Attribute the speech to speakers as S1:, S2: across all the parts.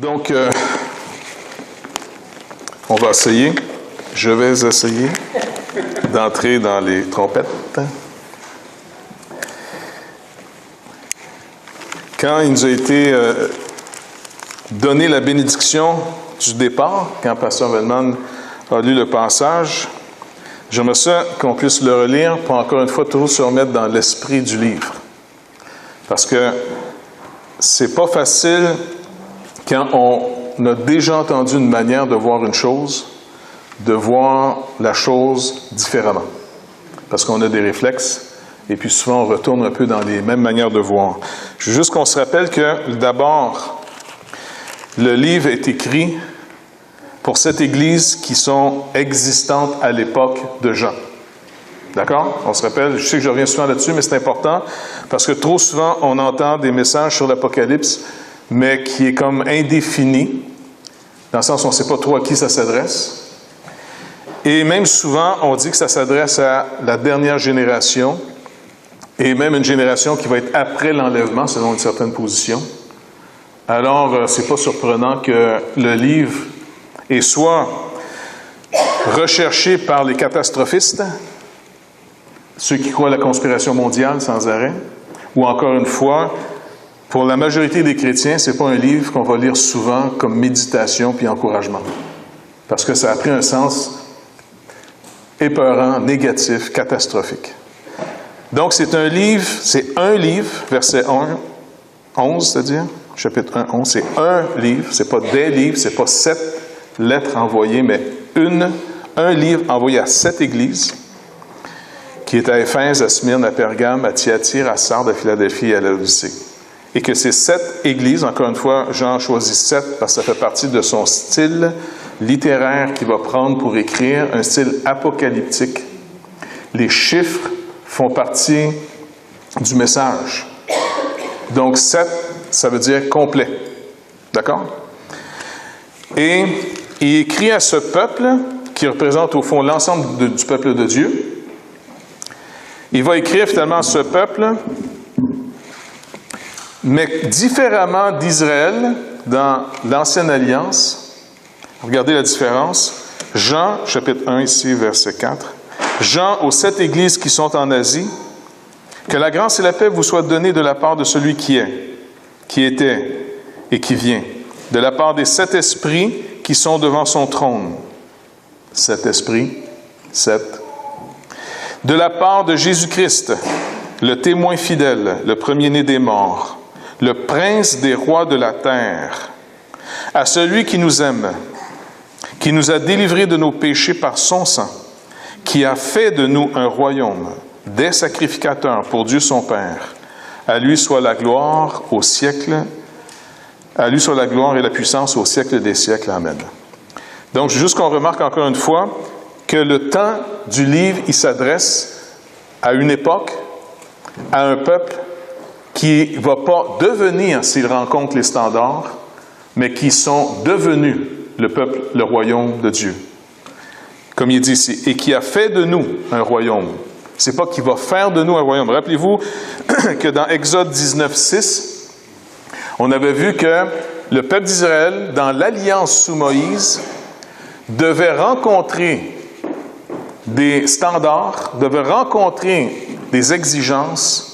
S1: Donc, on va essayer. Je vais essayer d'entrer dans les trompettes. Quand il nous a été donné la bénédiction du départ, quand Pasteur Wellman a lu le passage, j'aimerais ça qu'on puisse le relire pour encore une fois toujours se remettre dans l'esprit du livre. Parce que c'est pas facile quand on a déjà entendu une manière de voir une chose, de voir la chose différemment. Parce qu'on a des réflexes, et puis souvent on retourne un peu dans les mêmes manières de voir. Je veux juste qu'on se rappelle que d'abord, le livre est écrit pour cette Église qui sont existantes à l'époque de Jean. D'accord? On se rappelle, je sais que je reviens souvent là-dessus, mais c'est important parce que trop souvent, on entend des messages sur l'Apocalypse, mais qui est comme indéfini, dans le sens où on ne sait pas trop à qui ça s'adresse. Et même souvent, on dit que ça s'adresse à la dernière génération, et même une génération qui va être après l'enlèvement, selon une certaine position. Alors, c'est pas surprenant que le livre est soit recherché par les catastrophistes, ceux qui croient à la conspiration mondiale sans arrêt, ou encore une fois, pour la majorité des chrétiens, ce n'est pas un livre qu'on va lire souvent comme méditation puis encouragement. Parce que ça a pris un sens épeurant, négatif, catastrophique. Donc, c'est un livre, verset 11, c'est-à-dire, chapitre 1, 11, c'est un livre, c'est pas des livres, c'est pas 7 lettres envoyées, mais un livre envoyé à 7 églises, qui est à Éphèse, à Smyrne, à Pergame, à Thyatire, à Sardes, à Philadelphie et à Laodicée. Et que ces 7 églises, encore une fois, Jean choisit 7 parce que ça fait partie de son style littéraire qu'il va prendre pour écrire, un style apocalyptique. Les chiffres font partie du message. Donc 7, ça veut dire complet. D'accord? Et il écrit à ce peuple, qui représente au fond l'ensemble du peuple de Dieu. Il va écrire finalement à ce peuple, mais différemment d'Israël dans l'Ancienne Alliance. Regardez la différence. Jean, chapitre 1 ici, verset 4. Jean, aux 7 églises qui sont en Asie, que la grâce et la paix vous soient données de la part de celui qui est, qui était et qui vient, de la part des 7 esprits qui sont devant son trône. 7 esprits, 7. De la part de Jésus-Christ, le témoin fidèle, le premier-né des morts, le prince des rois de la terre, à celui qui nous aime, qui nous a délivrés de nos péchés par son sang, qui a fait de nous un royaume, des sacrificateurs pour Dieu son Père. À lui soit la gloire au siècle, à lui soit la gloire et la puissance au siècle des siècles. Amen. Donc, juste qu'on remarque encore une fois que le temps du livre, il s'adresse à une époque, à un peuple qui ne va pas devenir, s'il rencontre les standards, mais qui sont devenus le peuple, le royaume de Dieu. Comme il dit ici, et qui a fait de nous un royaume. C'est pas qu'il va faire de nous un royaume. Rappelez-vous que dans Exode 19, 6, on avait vu que le peuple d'Israël, dans l'alliance sous Moïse, devait rencontrer des standards, devait rencontrer des exigences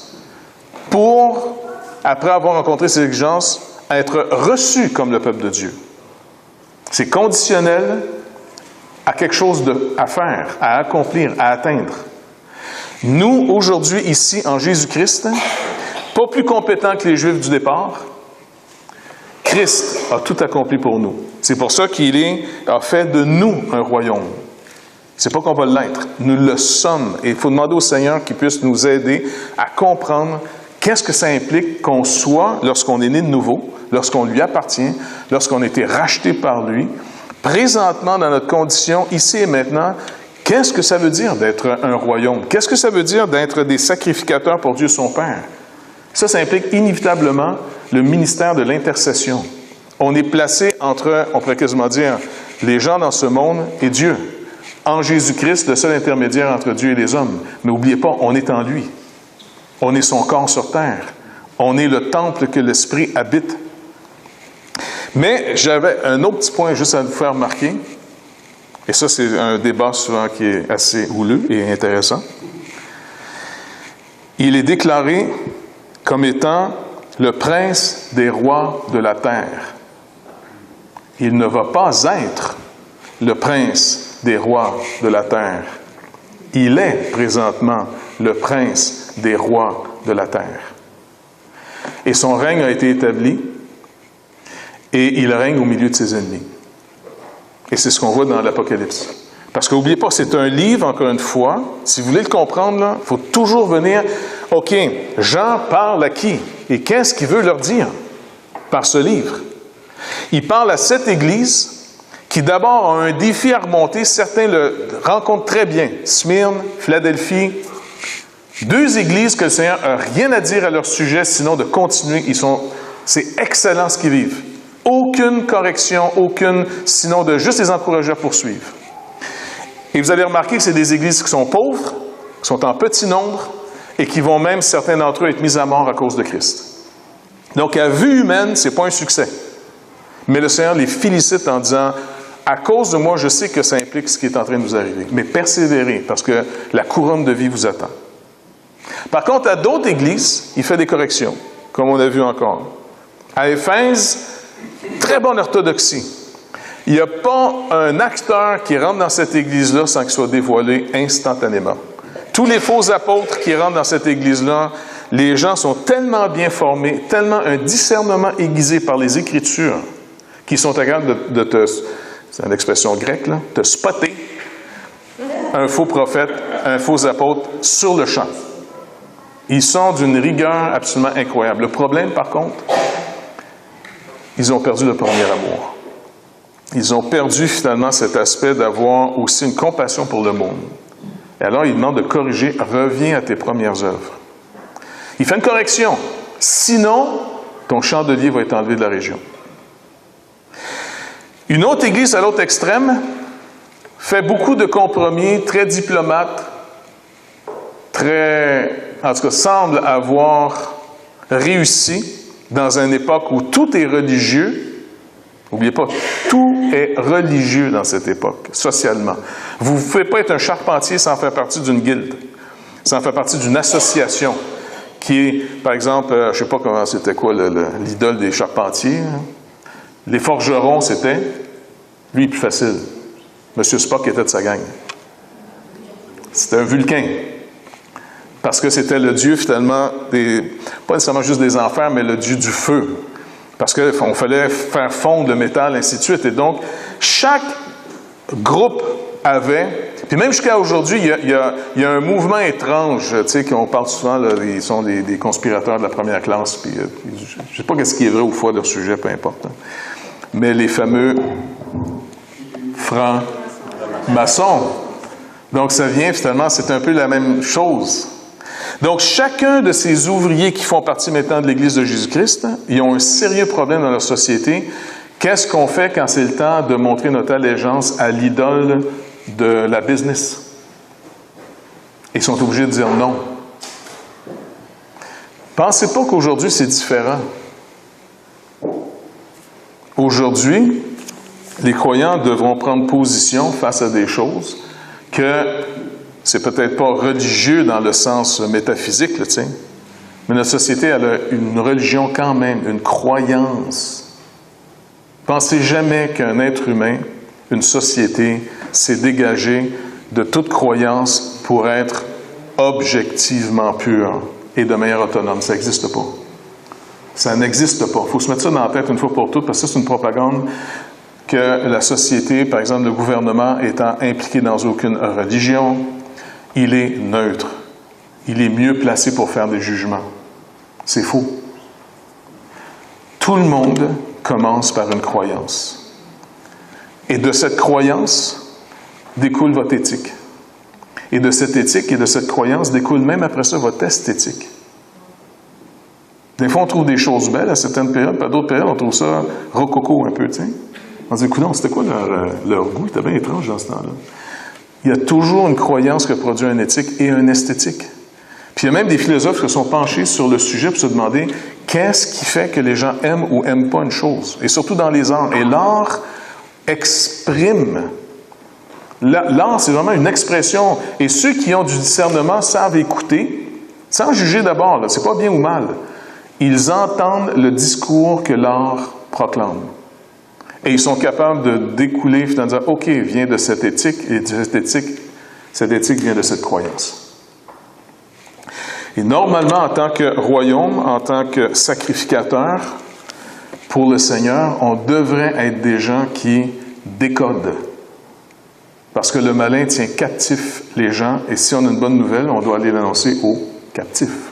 S1: pour, après avoir rencontré ces exigences, être reçu comme le peuple de Dieu. C'est conditionnel à quelque chose à faire, à accomplir, à atteindre. Nous, aujourd'hui, ici, en Jésus-Christ, pas plus compétents que les Juifs du départ, Christ a tout accompli pour nous. C'est pour ça qu'il a fait de nous un royaume. C'est pas qu'on va l'être, nous le sommes. Et il faut demander au Seigneur qu'il puisse nous aider à comprendre qu'est-ce que ça implique qu'on soit, lorsqu'on est né de nouveau, lorsqu'on lui appartient, lorsqu'on a été racheté par lui, présentement dans notre condition, ici et maintenant, qu'est-ce que ça veut dire d'être un royaume? Qu'est-ce que ça veut dire d'être des sacrificateurs pour Dieu son Père? Ça implique inévitablement le ministère de l'intercession. On est placé entre, on pourrait quasiment dire, les gens dans ce monde et Dieu. En Jésus-Christ, le seul intermédiaire entre Dieu et les hommes. Mais n'oubliez pas, on est en lui. On est son corps sur terre. On est le temple que l'Esprit habite. Mais j'avais un autre petit point juste à vous faire remarquer, et ça c'est un débat souvent qui est assez houleux et intéressant. Il est déclaré comme étant le prince des rois de la terre. Il ne va pas être le prince des rois de la terre. Il est présentement le prince des rois de la terre. Et son règne a été établi et il règne au milieu de ses ennemis. Et c'est ce qu'on voit dans l'Apocalypse. Parce que n'oubliez pas, c'est un livre, encore une fois. Si vous voulez le comprendre, il faut toujours venir, OK, Jean parle à qui? Et qu'est-ce qu'il veut leur dire par ce livre? Il parle à cette Église qui d'abord a un défi à remonter. Certains le rencontrent très bien. Smyrne, Philadelphie. Deux églises que le Seigneur n'a rien à dire à leur sujet, sinon de continuer. C'est excellent ce qu'ils vivent. Aucune correction, sinon de juste les encourager à poursuivre. Et vous allez remarquer que c'est des églises qui sont pauvres, qui sont en petit nombre, et qui vont même, certains d'entre eux, être mis à mort à cause de Christ. Donc, à vue humaine, ce n'est pas un succès. Mais le Seigneur les félicite en disant, à cause de moi, je sais que ça implique ce qui est en train de vous arriver. Mais persévérez, parce que la couronne de vie vous attend. Par contre, à d'autres églises, il fait des corrections, comme on a vu encore. À Éphèse, très bonne orthodoxie. Il n'y a pas un acteur qui rentre dans cette église-là sans qu'il soit dévoilé instantanément. Tous les faux apôtres qui rentrent dans cette église-là, les gens sont tellement bien formés, tellement un discernement aiguisé par les Écritures, qu'ils sont capables de te, c'est une expression grecque, là, te spotter un faux prophète, un faux apôtre sur le champ. Ils sont d'une rigueur absolument incroyable. Le problème, par contre, ils ont perdu le premier amour. Ils ont perdu finalement cet aspect d'avoir aussi une compassion pour le monde. Et alors, il demande de corriger, reviens à tes premières œuvres. Il fait une correction. Sinon, ton chandelier va être enlevé de la région. Une autre église à l'autre extrême fait beaucoup de compromis, très diplomate, en tout cas, semble avoir réussi dans une époque où tout est religieux. N'oubliez pas, tout est religieux dans cette époque, socialement. Vous ne pouvez pas être un charpentier sans faire partie d'une guilde, sans faire partie d'une association qui est, par exemple, je ne sais pas comment c'était quoi l'idole des charpentiers. Hein? Les forgerons, c'était, lui, plus facile. M. Spock était de sa gang. C'était un Vulcain. Parce que c'était le dieu, finalement, pas nécessairement juste des enfers, mais le dieu du feu. Parce qu'il fallait faire fondre le métal, ainsi de suite. Et donc, chaque groupe avait... Puis même jusqu'à aujourd'hui, il y a un mouvement étrange, tu sais, qu'on parle souvent, là, ils sont des conspirateurs de la première classe, puis je ne sais pas ce qui est vrai ou faux de leur sujet, peu importe. Hein. Mais les fameux francs-maçons. Donc, ça vient, finalement, c'est un peu la même chose. Donc, chacun de ces ouvriers qui font partie maintenant de l'Église de Jésus-Christ, ils ont un sérieux problème dans leur société. Qu'est-ce qu'on fait quand c'est le temps de montrer notre allégeance à l'idole de la business? Ils sont obligés de dire non. Pensez pas qu'aujourd'hui, c'est différent. Aujourd'hui, les croyants devront prendre position face à des choses que c'est peut-être pas religieux dans le sens métaphysique, là, tu sais, mais notre société, elle a une religion quand même, une croyance. Pensez jamais qu'un être humain, une société, s'est dégagé de toute croyance pour être objectivement pur et de manière autonome. Ça n'existe pas. Ça n'existe pas. Il faut se mettre ça dans la tête une fois pour toutes, parce que c'est une propagande que la société, par exemple le gouvernement, étant impliqué dans aucune religion, il est neutre. Il est mieux placé pour faire des jugements. C'est faux. Tout le monde commence par une croyance. Et de cette croyance découle votre éthique. Et de cette éthique et de cette croyance découle même après ça votre esthétique. Des fois, on trouve des choses belles à certaines périodes, puis à d'autres périodes, on trouve ça rococo un peu, tu sais. On se dit, écoute, c'était quoi leur goût? C'était bien étrange dans ce temps-là. Il y a toujours une croyance qui produit une éthique et une esthétique. Puis il y a même des philosophes qui se sont penchés sur le sujet pour se demander qu'est-ce qui fait que les gens aiment ou n'aiment pas une chose, et surtout dans les arts. Et l'art exprime. L'art, c'est vraiment une expression. Et ceux qui ont du discernement savent écouter, sans juger d'abord, c'est pas bien ou mal. Ils entendent le discours que l'art proclame. Et ils sont capables de découler, de dire, OK, vient de cette éthique, et cette éthique vient de cette croyance. Et normalement, en tant que royaume, en tant que sacrificateur, pour le Seigneur, on devrait être des gens qui décodent. Parce que le malin tient captifs les gens, et si on a une bonne nouvelle, on doit aller l'annoncer aux captifs.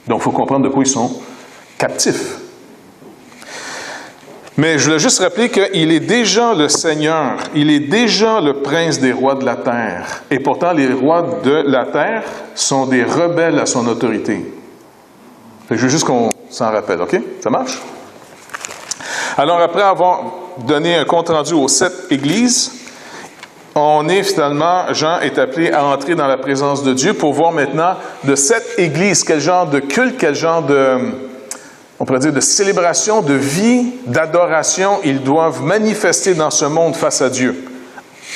S1: Donc, il faut comprendre de quoi ils sont captifs. Mais je voulais juste rappeler qu'il est déjà le Seigneur, il est déjà le prince des rois de la terre. Et pourtant, les rois de la terre sont des rebelles à son autorité. Je veux juste qu'on s'en rappelle, OK? Ça marche? Alors, après avoir donné un compte-rendu aux 7 églises, Jean est appelé à entrer dans la présence de Dieu pour voir maintenant de cette église, quel genre de culte, quel genre on pourrait dire de célébration, de vie, d'adoration, ils doivent manifester dans ce monde face à Dieu.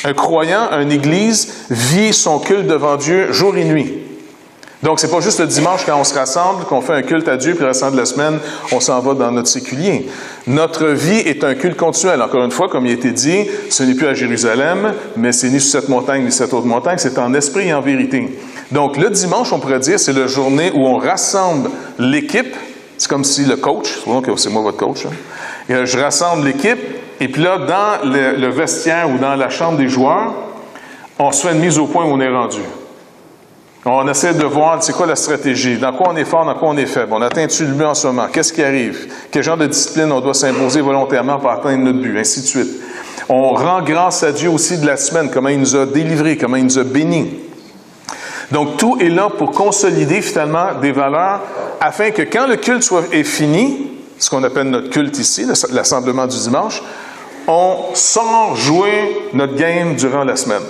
S1: Un croyant, une église, vit son culte devant Dieu jour et nuit. Donc, c'est pas juste le dimanche quand on se rassemble, qu'on fait un culte à Dieu, puis le restant de la semaine, on s'en va dans notre séculier. Notre vie est un culte continuel. Encore une fois, comme il a été dit, ce n'est plus à Jérusalem, mais c'est ni sur cette montagne, ni cette autre montagne, c'est en esprit et en vérité. Donc, le dimanche, on pourrait dire, c'est la journée où on rassemble l'équipe. C'est comme si le coach, c'est moi votre coach, et je rassemble l'équipe, et puis là, dans le vestiaire ou dans la chambre des joueurs, on se fait une mise au point où on est rendu. On essaie de voir c'est quoi la stratégie, dans quoi on est fort, dans quoi on est faible. On atteint-tu le but en ce moment? Qu'est-ce qui arrive? Quel genre de discipline on doit s'imposer volontairement pour atteindre notre but? Ainsi de suite. On rend grâce à Dieu aussi de la semaine, comment il nous a délivrés, comment il nous a bénis. Donc, tout est là pour consolider finalement des valeurs afin que quand le culte est fini, ce qu'on appelle notre culte ici, l'assemblement du dimanche, on sort jouer notre game durant la semaine.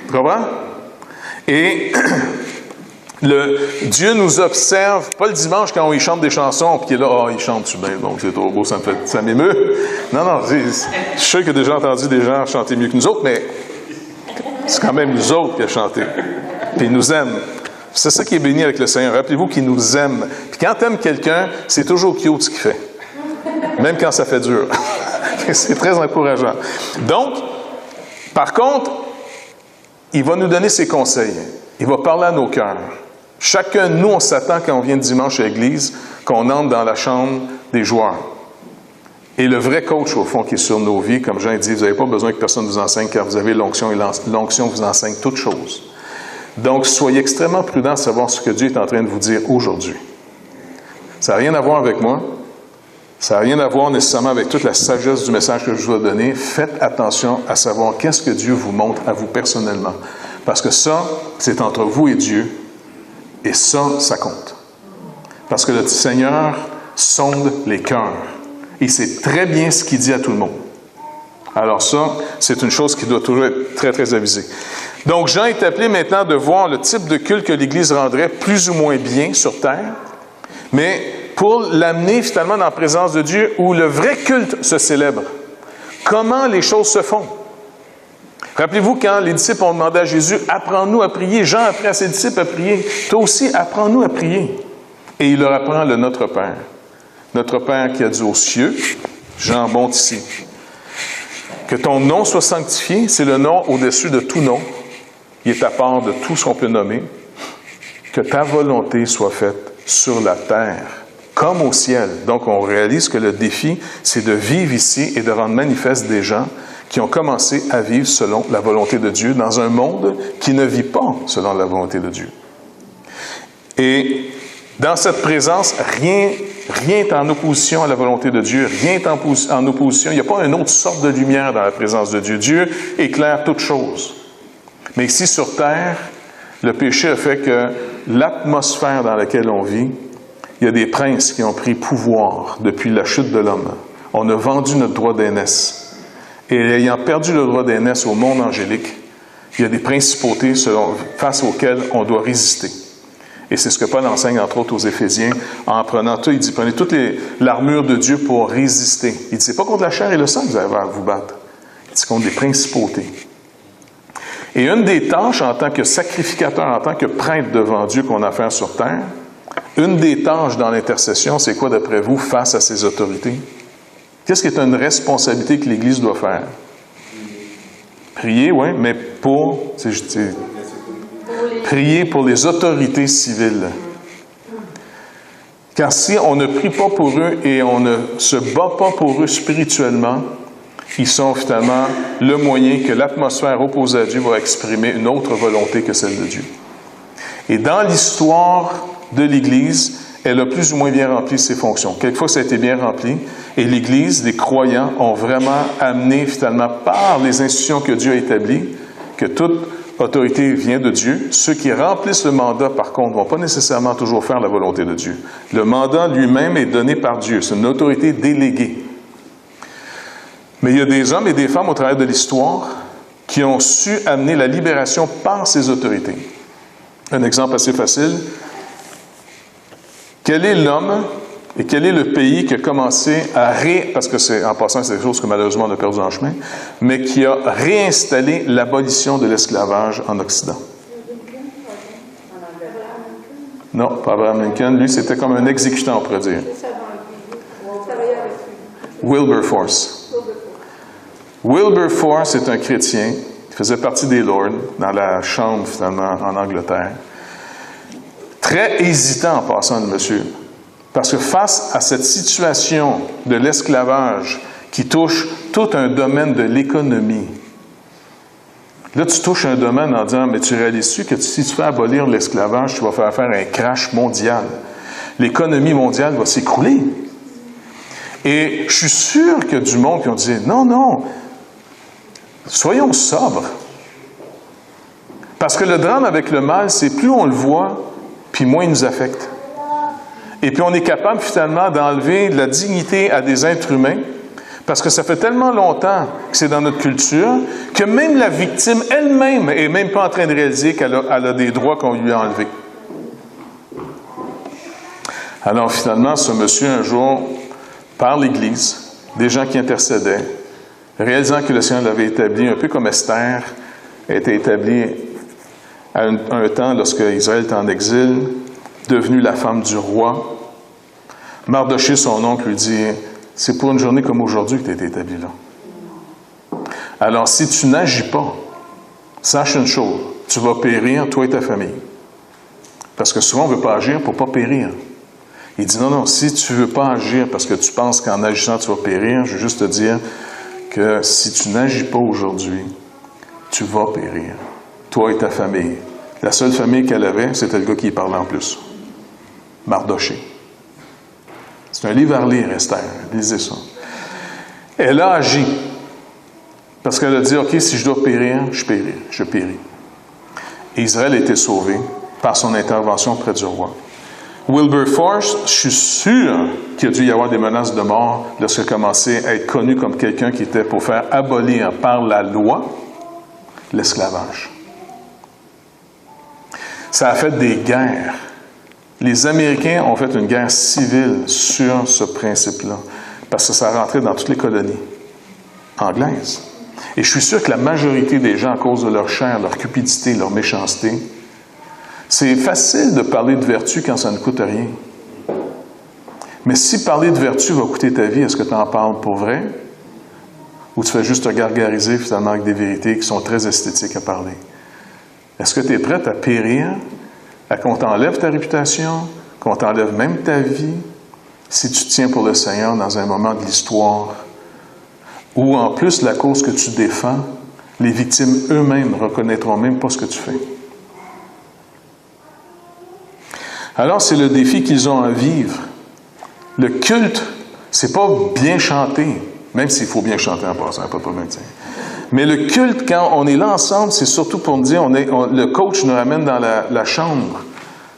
S1: Tu comprends? Et Dieu nous observe, pas le dimanche quand il chante des chansons, puis qu'il est là, il chante bien, donc c'est trop beau, ça m'émeut. Non, je suis sûr qu'il y a déjà entendu des gens chanter mieux que nous autres, mais c'est quand même nous autres qui a chanté. Puis il nous aime. C'est ça qui est béni avec le Seigneur. Rappelez-vous qu'il nous aime. Puis quand tu aimes quelqu'un, c'est toujours cute ce qu'il fait. Même quand ça fait dur. C'est très encourageant. Donc, par contre, il va nous donner ses conseils. Il va parler à nos cœurs. Chacun de nous, on s'attend quand on vient dimanche à l'église, qu'on entre dans la chambre des joueurs. Et le vrai coach, au fond, qui est sur nos vies, comme Jean dit, vous n'avez pas besoin que personne vous enseigne, car vous avez l'onction, et l'onction vous enseigne toutes choses. Donc, soyez extrêmement prudents à savoir ce que Dieu est en train de vous dire aujourd'hui. Ça n'a rien à voir avec moi. Ça n'a rien à voir nécessairement avec toute la sagesse du message que je vous ai donné. Faites attention à savoir qu'est-ce que Dieu vous montre à vous personnellement. Parce que ça, c'est entre vous et Dieu. Et ça compte. Parce que le Seigneur sonde les cœurs. Il sait très bien ce qu'il dit à tout le monde. Alors ça, c'est une chose qui doit toujours être très, très avisée. Donc, Jean est appelé maintenant de voir le type de culte que l'Église rendrait plus ou moins bien sur terre, mais pour l'amener finalement dans la présence de Dieu où le vrai culte se célèbre. Comment les choses se font? Rappelez-vous quand les disciples ont demandé à Jésus, « Apprends-nous à prier. » Jean a appris à ses disciples à prier. Toi aussi, apprends-nous à prier. Et il leur apprend le Notre Père. Notre Père qui a dit aux cieux, Jean monte ici, que ton nom soit sanctifié, c'est le nom au-dessus de tout nom. Il est à part de tout ce qu'on peut nommer. Que ta volonté soit faite sur la terre, comme au ciel. Donc, on réalise que le défi, c'est de vivre ici et de rendre manifeste des gens qui ont commencé à vivre selon la volonté de Dieu dans un monde qui ne vit pas selon la volonté de Dieu. Et dans cette présence, rien n'est en opposition à la volonté de Dieu. Rien n'est en opposition. Il n'y a pas une autre sorte de lumière dans la présence de Dieu. Dieu éclaire toutes choses. Mais ici, sur terre, le péché a fait que l'atmosphère dans laquelle on vit, il y a des princes qui ont pris pouvoir depuis la chute de l'homme. On a vendu notre droit d'aînesse. Et ayant perdu le droit d'aînesse au monde angélique, il y a des principautés face auxquelles on doit résister. Et c'est ce que Paul enseigne, entre autres, aux Éphésiens, en prenant tout. Il dit, prenez toute l'armure de Dieu pour résister. Il dit, c'est pas contre la chair et le sang que vous avez à vous battre. Il dit, c'est contre les principautés. Et une des tâches en tant que sacrificateur, en tant que prêtre devant Dieu qu'on a à faire sur terre, une des tâches dans l'intercession, c'est quoi d'après vous face à ces autorités? Qu'est-ce qui est une responsabilité que l'Église doit faire? Prier, oui, mais prier pour les autorités civiles. Car si on ne prie pas pour eux et on ne se bat pas pour eux spirituellement, ils sont finalement le moyen que l'atmosphère opposée à Dieu va exprimer une autre volonté que celle de Dieu. Et dans l'histoire de l'Église, elle a plus ou moins bien rempli ses fonctions. Quelquefois, ça a été bien rempli. Et l'Église, les croyants, ont vraiment amené, finalement, par les institutions que Dieu a établies, que toute autorité vient de Dieu. Ceux qui remplissent le mandat, par contre, ne vont pas nécessairement toujours faire la volonté de Dieu. Le mandat lui-même est donné par Dieu. C'est une autorité déléguée. Mais il y a des hommes et des femmes au travers de l'histoire qui ont su amener la libération par ces autorités. Un exemple assez facile. Quel est l'homme et quel est le pays qui a commencé à parce que c'est, en passant, c'est des choses que malheureusement on a perdu en chemin, mais qui a réinstallé l'abolition de l'esclavage en Occident? Non, pas Abraham Lincoln. Lui, c'était comme un exécutant, on pourrait dire. Wilberforce. Wilberforce est un chrétien qui faisait partie des Lords dans la Chambre, finalement, en Angleterre. Très hésitant en passant, le monsieur. Parce que face à cette situation de l'esclavage qui touche tout un domaine de l'économie, là, tu touches un domaine en disant, mais tu réalises-tu que si tu fais abolir l'esclavage, tu vas faire un crash mondial. L'économie mondiale va s'écrouler. Et je suis sûr qu'il y a du monde qui ont dit, non, soyons sobres. Parce que le drame avec le mal, c'est plus on le voit, puis moins il nous affecte. Et puis on est capable finalement d'enlever de la dignité à des êtres humains, parce que ça fait tellement longtemps que c'est dans notre culture, que même la victime elle-même n'est même pas en train de réaliser qu'elle a des droits qu'on lui a enlevés. Alors finalement, ce monsieur, un jour, par l'Église, des gens qui intercédaient, réalisant que le Seigneur l'avait établi, un peu comme Esther a été établie à un temps lorsque Israël était en exil, devenue la femme du roi. Mardoché, son oncle, lui dit, c'est pour une journée comme aujourd'hui que tu as été établi là. Alors, si tu n'agis pas, sache une chose, tu vas périr, toi et ta famille. Parce que souvent, on ne veut pas agir pour ne pas périr. Il dit, non, si tu ne veux pas agir parce que tu penses qu'en agissant, tu vas périr, je veux juste te dire que si tu n'agis pas aujourd'hui, tu vas périr. Toi et ta famille. La seule famille qu'elle avait, c'était le gars qui y parlait en plus. Mardoché. C'est un livre à relire, Esther. Lisez ça. Elle a agi. Parce qu'elle a dit, OK, si je dois périr, je péris. Et Israël a été sauvé par son intervention près du roi. Wilberforce, je suis sûr qu'il a dû y avoir des menaces de mort lorsqu'il a commencé à être connu comme quelqu'un qui était pour faire abolir par la loi l'esclavage. Ça a fait des guerres. Les Américains ont fait une guerre civile sur ce principe-là, parce que ça rentrait dans toutes les colonies anglaises. Et je suis sûr que la majorité des gens, à cause de leur chair, leur cupidité, leur méchanceté, c'est facile de parler de vertu quand ça ne coûte rien. Mais si parler de vertu va coûter ta vie, est-ce que tu en parles pour vrai? Ou tu fais juste te gargariser finalement avec des vérités qui sont très esthétiques à parler? Est-ce que tu es prête à périr, à qu'on t'enlève ta réputation, qu'on t'enlève même ta vie, si tu tiens pour le Seigneur dans un moment de l'histoire où, en plus, la cause que tu défends, les victimes eux-mêmes ne reconnaîtront même pas ce que tu fais? Alors, c'est le défi qu'ils ont à vivre. Le culte, c'est pas bien chanter, même s'il faut bien chanter en passant, pas de problème. Mais le culte, quand on est là ensemble, c'est surtout pour dire, le coach nous ramène dans la chambre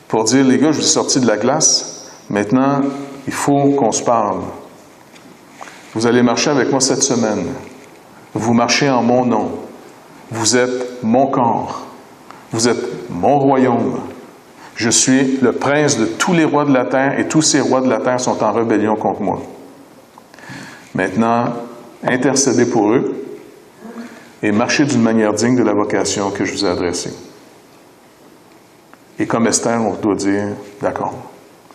S1: pour dire, les gars, je vous ai sorti de la glace, maintenant, il faut qu'on se parle. Vous allez marcher avec moi cette semaine. Vous marchez en mon nom. Vous êtes mon corps. Vous êtes mon royaume. Je suis le prince de tous les rois de la terre et tous ces rois de la terre sont en rébellion contre moi. Maintenant, intercédez pour eux et marchez d'une manière digne de la vocation que je vous ai adressée. Et comme Esther, on doit dire, d'accord,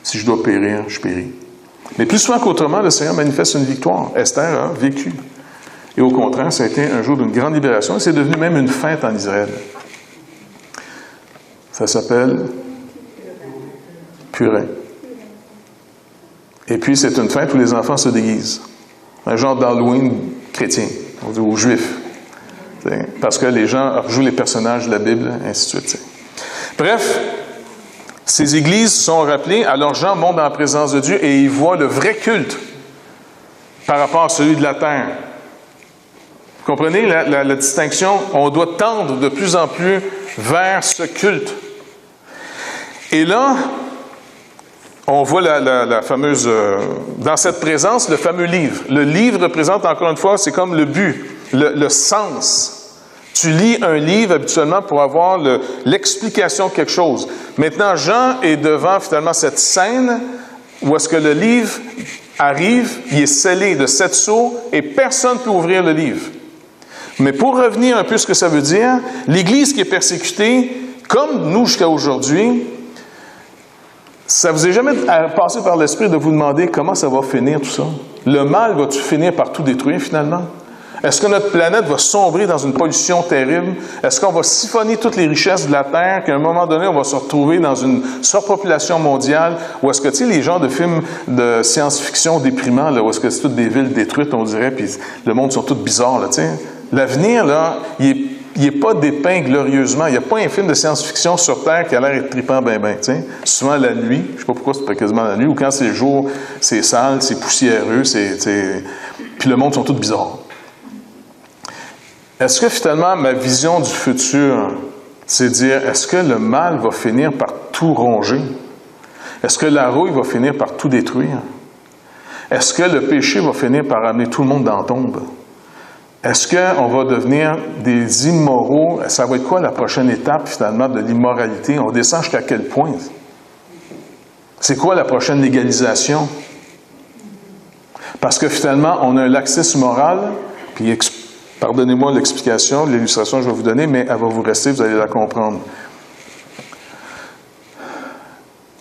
S1: si je dois périr, je péris. Mais plus souvent qu'autrement, le Seigneur manifeste une victoire. Esther a vécu. Et au contraire, ça a été un jour d'une grande libération et c'est devenu même une fête en Israël. Ça s'appelle Purim. Et puis, c'est une fête où les enfants se déguisent. Un genre d'Halloween chrétien, ou juif. Parce que les gens rejouent les personnages de la Bible, ainsi de suite. Bref, ces églises sont rappelées, alors Jean monte dans la présence de Dieu et il voit le vrai culte par rapport à celui de la terre. Vous comprenez la distinction? On doit tendre de plus en plus vers ce culte. Et là, on voit la fameuse, dans cette présence, le fameux livre. Le livre représente, encore une fois, c'est comme le but, le sens. Tu lis un livre habituellement pour avoir l'explication de quelque chose. Maintenant, Jean est devant finalement cette scène où est-ce que le livre arrive, il est scellé de 7 sceaux et personne ne peut ouvrir le livre. Mais pour revenir un peu à ce que ça veut dire, l'Église qui est persécutée, comme nous jusqu'à aujourd'hui, ça vous est jamais passé par l'esprit de vous demander comment ça va finir tout ça? Le mal va-tu finir par tout détruire finalement? Est-ce que notre planète va sombrer dans une pollution terrible? Est-ce qu'on va siphonner toutes les richesses de la Terre, qu'à un moment donné, on va se retrouver dans une surpopulation mondiale? Ou est-ce que, tu sais, les genres de films de science-fiction déprimants, là, où est-ce que c'est toutes des villes détruites, on dirait, puis le monde sont tous bizarres, là, tu sais? L'avenir, là, il n'est pas dépeint glorieusement. Il n'y a pas un film de science-fiction sur Terre qui a l'air trippant ben, tu sais. Souvent la nuit, je ne sais pas pourquoi c'est pas quasiment la nuit, ou quand c'est le jour, c'est sale, c'est poussiéreux, puis le monde sont tous bizarres. Est-ce que finalement, ma vision du futur, c'est de dire, est-ce que le mal va finir par tout ronger? Est-ce que la rouille va finir par tout détruire? Est-ce que le péché va finir par amener tout le monde dans la tombe? Est-ce qu'on va devenir des immoraux? Ça va être quoi la prochaine étape, finalement, de l'immoralité? On descend jusqu'à quel point? C'est quoi la prochaine légalisation? Parce que finalement, on a un laxisme moral, puis pardonnez-moi l'explication, l'illustration que je vais vous donner, mais elle va vous rester, vous allez la comprendre.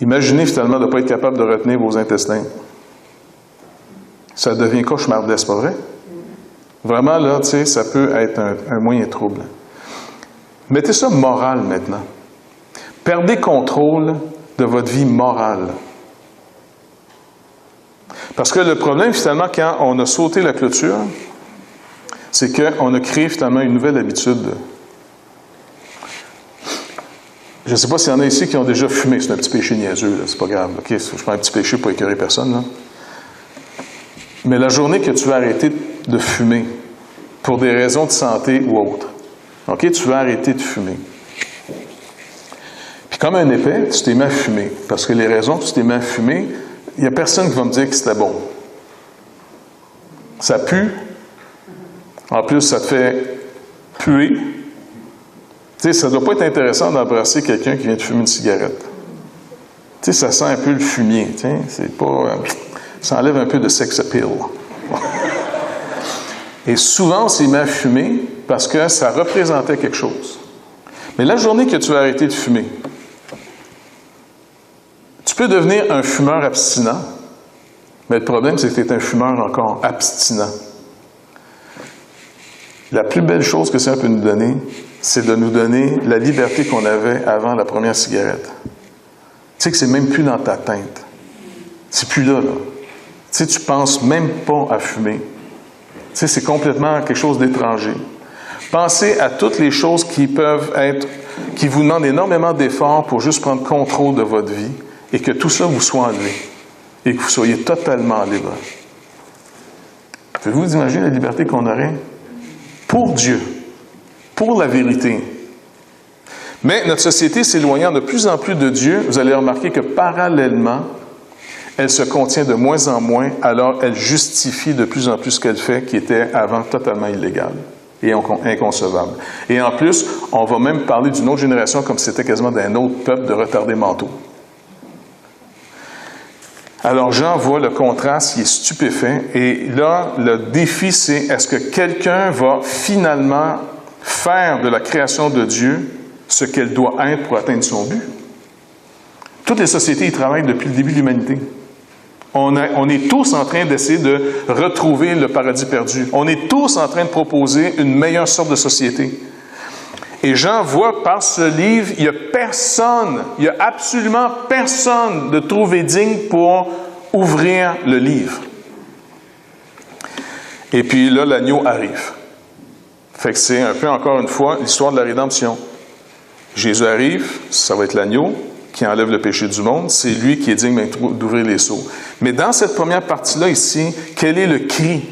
S1: Imaginez finalement de ne pas être capable de retenir vos intestins. Ça devient cauchemardesque, pas vrai? Vraiment, là, tu sais, ça peut être un moyen trouble. Mettez ça moral maintenant. Perdez contrôle de votre vie morale. Parce que le problème, finalement, quand on a sauté la clôture, c'est qu'on a créé finalement une nouvelle habitude. Je ne sais pas s'il y en a ici qui ont déjà fumé. C'est un petit péché niaiseux, là. C'est pas grave. Okay, je prends un petit péché pour écœurer personne, là. Mais la journée que tu vas arrêter de fumer, pour des raisons de santé ou autres, OK, tu vas arrêter de fumer. Puis comme un épais, tu t'es mis à fumer. Parce que les raisons que tu t'es mis à fumer, il n'y a personne qui va me dire que c'était bon. Ça pue. En plus, ça te fait puer. Tu sais, ça ne doit pas être intéressant d'embrasser quelqu'un qui vient de fumer une cigarette. Tu sais, ça sent un peu le fumier. Tu sais, c'est pas... ça enlève un peu de sex appeal. Et souvent, on s'est mis à fumer parce que ça représentait quelque chose. Mais la journée que tu vas arrêter de fumer, tu peux devenir un fumeur abstinent, mais le problème, c'est que tu es un fumeur encore abstinent. La plus belle chose que ça peut nous donner, c'est de nous donner la liberté qu'on avait avant la première cigarette. Tu sais que c'est même plus dans ta tête. C'est plus là, là. Tu sais, tu penses même pas à fumer. Tu sais, c'est complètement quelque chose d'étranger. Pensez à toutes les choses qui peuvent être, qui vous demandent énormément d'efforts pour juste prendre contrôle de votre vie et que tout ça vous soit enlevé et que vous soyez totalement libre. Pouvez-vous imaginer la liberté qu'on aurait? Pour Dieu, pour la vérité. Mais notre société s'éloignant de plus en plus de Dieu, vous allez remarquer que parallèlement, elle se contient de moins en moins, alors elle justifie de plus en plus ce qu'elle fait, qui était avant totalement illégal. et inconcevable. Et en plus, on va même parler d'une autre génération comme si c'était quasiment d'un autre peuple de retardés mentaux. Alors Jean voit le contraste, il est stupéfait, et là, le défi, c'est est-ce que quelqu'un va finalement faire de la création de Dieu ce qu'elle doit être pour atteindre son but? Toutes les sociétés y travaillent depuis le début de l'humanité. On est tous en train d'essayer de retrouver le paradis perdu. On est tous en train de proposer une meilleure sorte de société. Et Jean voit par ce livre, il n'y a absolument personne de trouvé digne pour ouvrir le livre. Et puis là, l'agneau arrive. Fait que c'est un peu, encore une fois, l'histoire de la rédemption. Jésus arrive, ça va être l'agneau qui enlève le péché du monde. C'est lui qui est digne d'ouvrir les sceaux. Mais dans cette première partie-là ici, quel est le cri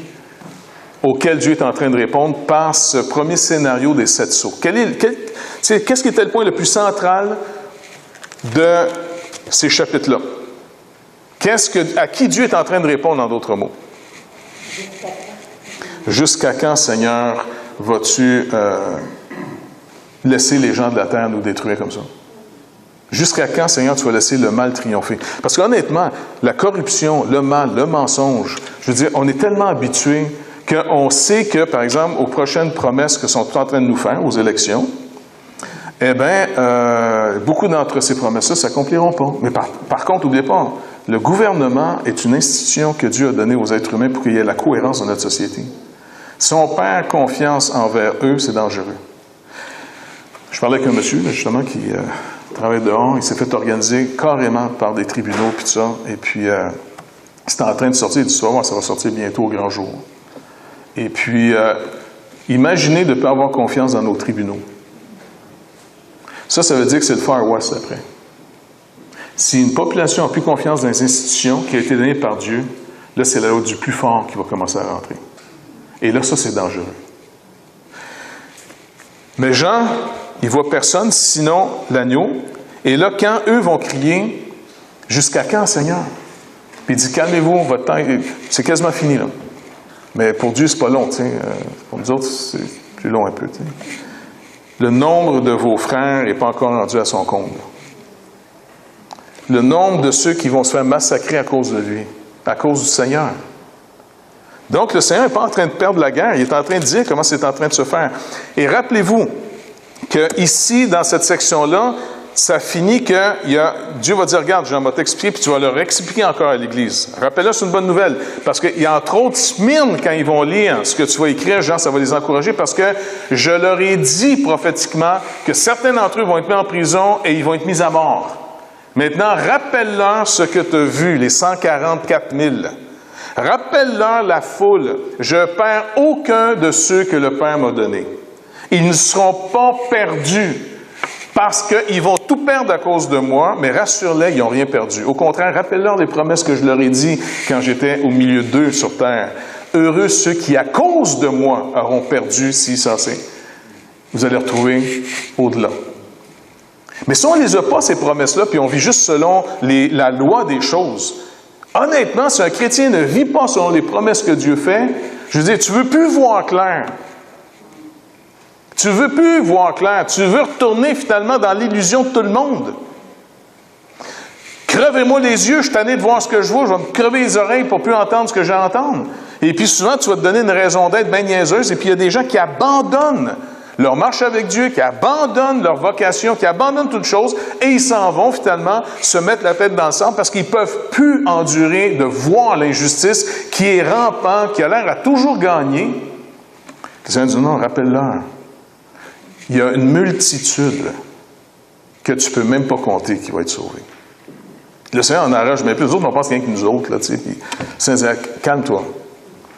S1: auquel Dieu est en train de répondre par ce premier scénario des 7 sceaux? Qu'est-ce qui était le point le plus central de ces chapitres-là? À qui Dieu est en train de répondre, en d'autres mots? Jusqu'à quand, Seigneur, vas-tu laisser les gens de la terre nous détruire comme ça? Jusqu'à quand, Seigneur, tu vas laisser le mal triompher? Parce qu'honnêtement, la corruption, le mal, le mensonge, je veux dire, on est tellement habitués qu'on sait que, par exemple, aux prochaines promesses que sont en train de nous faire, aux élections, eh bien, beaucoup d'entre ces promesses-là ne s'accompliront pas. Mais par contre, n'oubliez pas, le gouvernement est une institution que Dieu a donnée aux êtres humains pour qu'il y ait la cohérence dans notre société. Si on perd confiance envers eux, c'est dangereux. Je parlais avec un monsieur, justement, qui travaille dehors. Il s'est fait organiser carrément par des tribunaux, puis tout ça. Et puis, c'était en train de sortir. Il dit, tu vas voir, ça va sortir bientôt au grand jour. Et puis, imaginez de ne pas avoir confiance dans nos tribunaux. Ça veut dire que c'est le Far West après. Si une population n'a plus confiance dans les institutions qui ont été données par Dieu, là, c'est la loi du plus fort qui va commencer à rentrer. Et là, ça, c'est dangereux. Mais Jean, il ne voit personne, sinon l'agneau. Et là, quand eux vont crier, « Jusqu'à quand, Seigneur? » Puis il dit, « Calmez-vous, votre temps, c'est quasiment fini, là. » Mais pour Dieu, c'est pas long, tu sais. Pour nous autres, c'est plus long un peu, tu sais. Le nombre de vos frères n'est pas encore rendu à son comble. Le nombre de ceux qui vont se faire massacrer à cause de lui, à cause du Seigneur. Donc, le Seigneur n'est pas en train de perdre la guerre, il est en train de dire comment c'est en train de se faire. Et rappelez-vous que ici, dans cette section-là, ça finit que Dieu va dire, regarde, je vais t'expliquer, puis tu vas leur expliquer encore à l'Église. Rappelle-le, c'est une bonne nouvelle, parce qu'il y a entre autres Smyrne, quand ils vont lire ce que tu vas écrire, Jean, ça va les encourager, parce que je leur ai dit prophétiquement que certains d'entre eux vont être mis en prison et ils vont être mis à mort. Maintenant, rappelle-leur ce que tu as vu, les 144 000. Rappelle-leur la foule. Je perds aucun de ceux que le Père m'a donnés. Ils ne seront pas perdus parce qu'ils vont tout perdre à cause de moi, mais rassure-les, ils n'ont rien perdu. Au contraire, rappelle-leur les promesses que je leur ai dites quand j'étais au milieu d'eux sur terre. Heureux ceux qui, à cause de moi, auront perdu, si ça c'est. Vous allez retrouver au-delà. Mais si on ne les a pas, ces promesses-là, puis on vit juste selon la loi des choses, honnêtement, si un chrétien ne vit pas selon les promesses que Dieu fait, je veux dire, tu ne veux plus voir clair. Tu ne veux plus voir clair. Tu veux retourner finalement dans l'illusion de tout le monde. Crevez-moi les yeux, je suis tanné de voir ce que je vois, je vais me crever les oreilles pour ne plus entendre ce que j'ai à entendre. Et puis souvent, tu vas te donner une raison d'être bien niaiseuse, et puis il y a des gens qui abandonnent leur marche avec Dieu, qui abandonnent leur vocation, qui abandonnent toute chose, et ils s'en vont finalement se mettre la tête dans le sang parce qu'ils ne peuvent plus endurer de voir l'injustice qui est rampant, qui a l'air à toujours gagner. Le Seigneur dit non, rappelle-leur. Il y a une multitude que tu ne peux même pas compter qui va être sauvée. Le Seigneur en arrache, mais plus les autres, on pense qu'il y a que nous autres, là, tu sais. Puis, le Seigneur dit, calme-toi.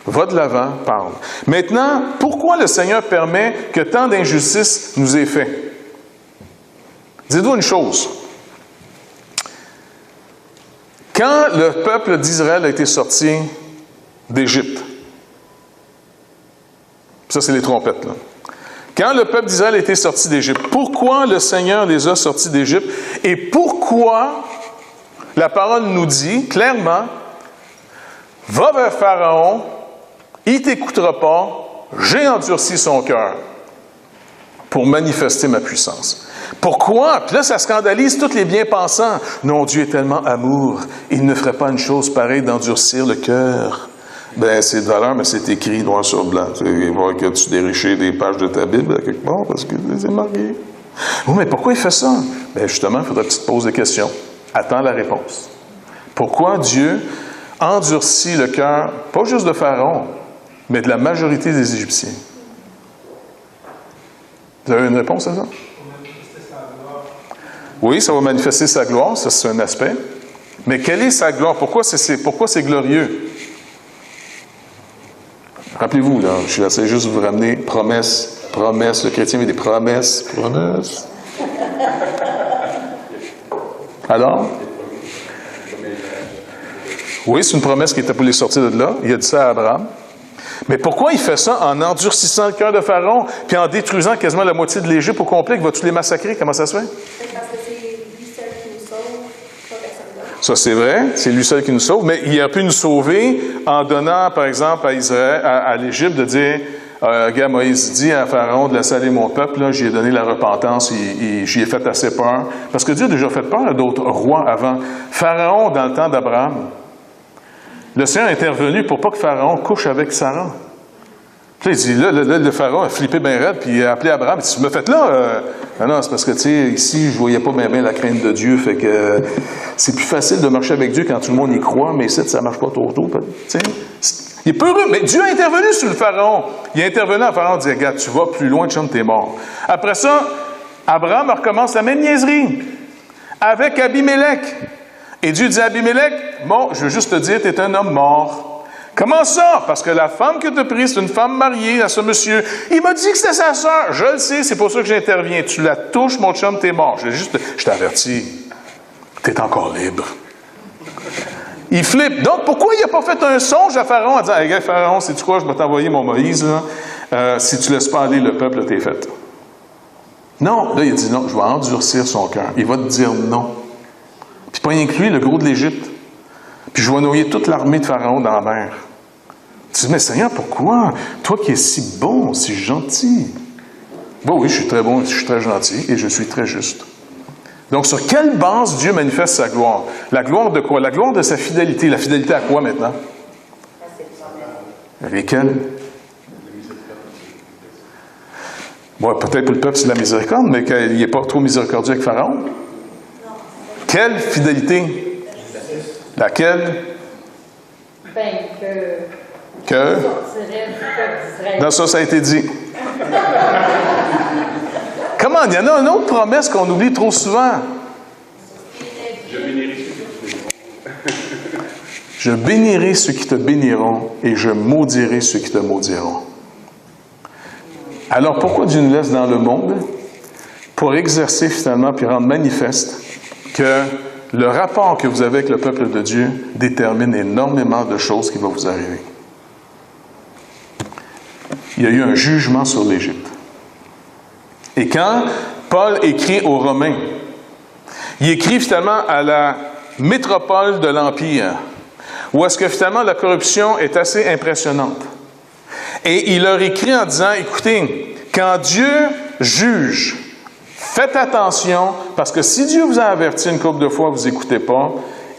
S1: Va de l'avant, parle. Maintenant, pourquoi le Seigneur permet que tant d'injustices nous aient fait? Dites-vous une chose. Quand le peuple d'Israël a été sorti d'Égypte, ça c'est les trompettes, là. Quand le peuple d'Israël a été sorti d'Égypte, pourquoi le Seigneur les a sortis d'Égypte et pourquoi la parole nous dit clairement, va vers Pharaon, il ne t'écoutera pas, j'ai endurci son cœur pour manifester ma puissance. Pourquoi? Puis là, ça scandalise tous les bien-pensants. Non, Dieu est tellement amour, il ne ferait pas une chose pareille d'endurcir le cœur. Ben, c'est de valeur, mais c'est écrit noir sur blanc. Il va falloir que tu dériches des pages de ta Bible à quelque part, parce que c'est marqué. Oui, mais pourquoi il fait ça? Ben, justement, il faudrait que tu te poses des questions. Attends la réponse. Pourquoi Dieu endurcit le cœur, pas juste de Pharaon, mais de la majorité des Égyptiens? Vous avez une réponse à ça? Oui, ça va manifester sa gloire, ça c'est un aspect. Mais quelle est sa gloire? Pourquoi c'est glorieux? Rappelez-vous, là, j'essaie juste de vous ramener promesse. Le chrétien met des promesses. Alors? Oui, c'est une promesse qui était pour les sortir de là. Il a dit ça à Abraham. Mais pourquoi il fait ça en endurcissant le cœur de Pharaon, puis en détruisant quasiment la moitié de l'Égypte au complet, qu'il va tous les massacrer? Comment ça se fait?
S2: Parce que c'est lui seul qui nous sauve, pas personne d'autre.
S1: Ça, c'est vrai, c'est lui seul qui nous sauve, mais il a pu nous sauver en donnant, par exemple, à Israël, à l'Égypte, de dire, regarde, Moïse dit à Pharaon de laisser aller mon peuple, là, j'y ai donné la repentance, j'y ai fait assez peur. Parce que Dieu a déjà fait peur à d'autres rois avant. Pharaon, dans le temps d'Abraham, le Seigneur est intervenu pour pas que Pharaon couche avec Sarah. Puis là, il dit, là, le Pharaon a flippé bien raide, puis il a appelé Abraham. Il dit, tu me fais là? Non, c'est parce que, tu sais, ici, je voyais pas bien la crainte de Dieu, fait que c'est plus facile de marcher avec Dieu quand tout le monde y croit, mais ici, ça marche pas trop tôt. Tu sais, il est peureux, mais Dieu a intervenu sur le Pharaon. Il a intervenu à Pharaon, il dit, regarde, tu vas plus loin, chum, t'es mort. Après ça, Abraham recommence la même niaiserie avec Abimelech. Et Dieu dit à Abimelech, bon, je veux juste te dire, tu es un homme mort. Comment ça? Parce que la femme que tu as prise, c'est une femme mariée à ce monsieur. Il m'a dit que c'était sa sœur. Je le sais, c'est pour ça que j'interviens. Tu la touches, mon chum, t'es mort. Je t'avertis. Tu es encore libre. Il flippe. Donc, pourquoi il n'a pas fait un songe à Pharaon en disant, hey, Pharaon, sais-tu quoi, je vais t'envoyer mon Moïse, là. Si tu ne laisses pas aller le peuple, t'es fait. Non. Là, il dit non, je vais endurcir son cœur. Il va te dire non. Puis pas inclus le gros de l'Égypte. Puis je vais noyer toute l'armée de Pharaon dans la mer. Tu dis, mais Seigneur, pourquoi? Toi qui es si bon, si gentil. Bon, oui, je suis très bon, je suis très gentil et je suis très juste. Donc, sur quelle base Dieu manifeste sa gloire? La gloire de quoi? La gloire de sa fidélité. La fidélité à quoi maintenant? Lesquelles? Bon, peut-être pour le peuple, c'est la miséricorde, mais qu'il n'est pas trop miséricordieux avec Pharaon. Quelle fidélité? Laquelle?
S2: Ben,
S1: Que? Non, ça a été dit. Comment? Il y en a une autre promesse qu'on oublie trop souvent. Je bénirai ceux qui te béniront et je maudirai ceux qui te maudiront. Alors, pourquoi Dieu nous laisse dans le monde? Pour exercer finalement puis rendre manifeste que le rapport que vous avez avec le peuple de Dieu détermine énormément de choses qui vont vous arriver. Il y a eu un jugement sur l'Égypte. Et quand Paul écrit aux Romains, il écrit finalement à la métropole de l'Empire, où est-ce que finalement la corruption est assez impressionnante. Et il leur écrit en disant, écoutez, quand Dieu juge, faites attention, parce que si Dieu vous a averti une couple de fois, vous n'écoutez pas,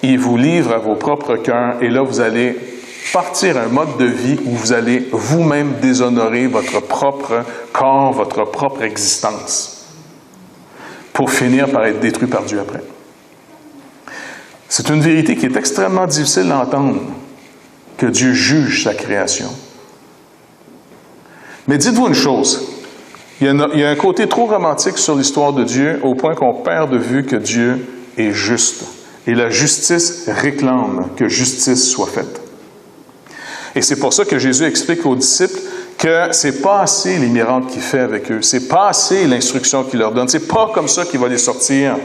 S1: il vous livre à vos propres cœurs, et là, vous allez partir un mode de vie où vous allez vous-même déshonorer votre propre corps, votre propre existence, pour finir par être détruit par Dieu après. C'est une vérité qui est extrêmement difficile à entendre, que Dieu juge sa création. Mais dites-vous une chose, il y a un côté trop romantique sur l'histoire de Dieu au point qu'on perd de vue que Dieu est juste. Et la justice réclame que justice soit faite. Et c'est pour ça que Jésus explique aux disciples que c'est pas assez les miracles qu'il fait avec eux, c'est pas assez l'instruction qu'il leur donne, c'est pas comme ça qu'il va les sortir.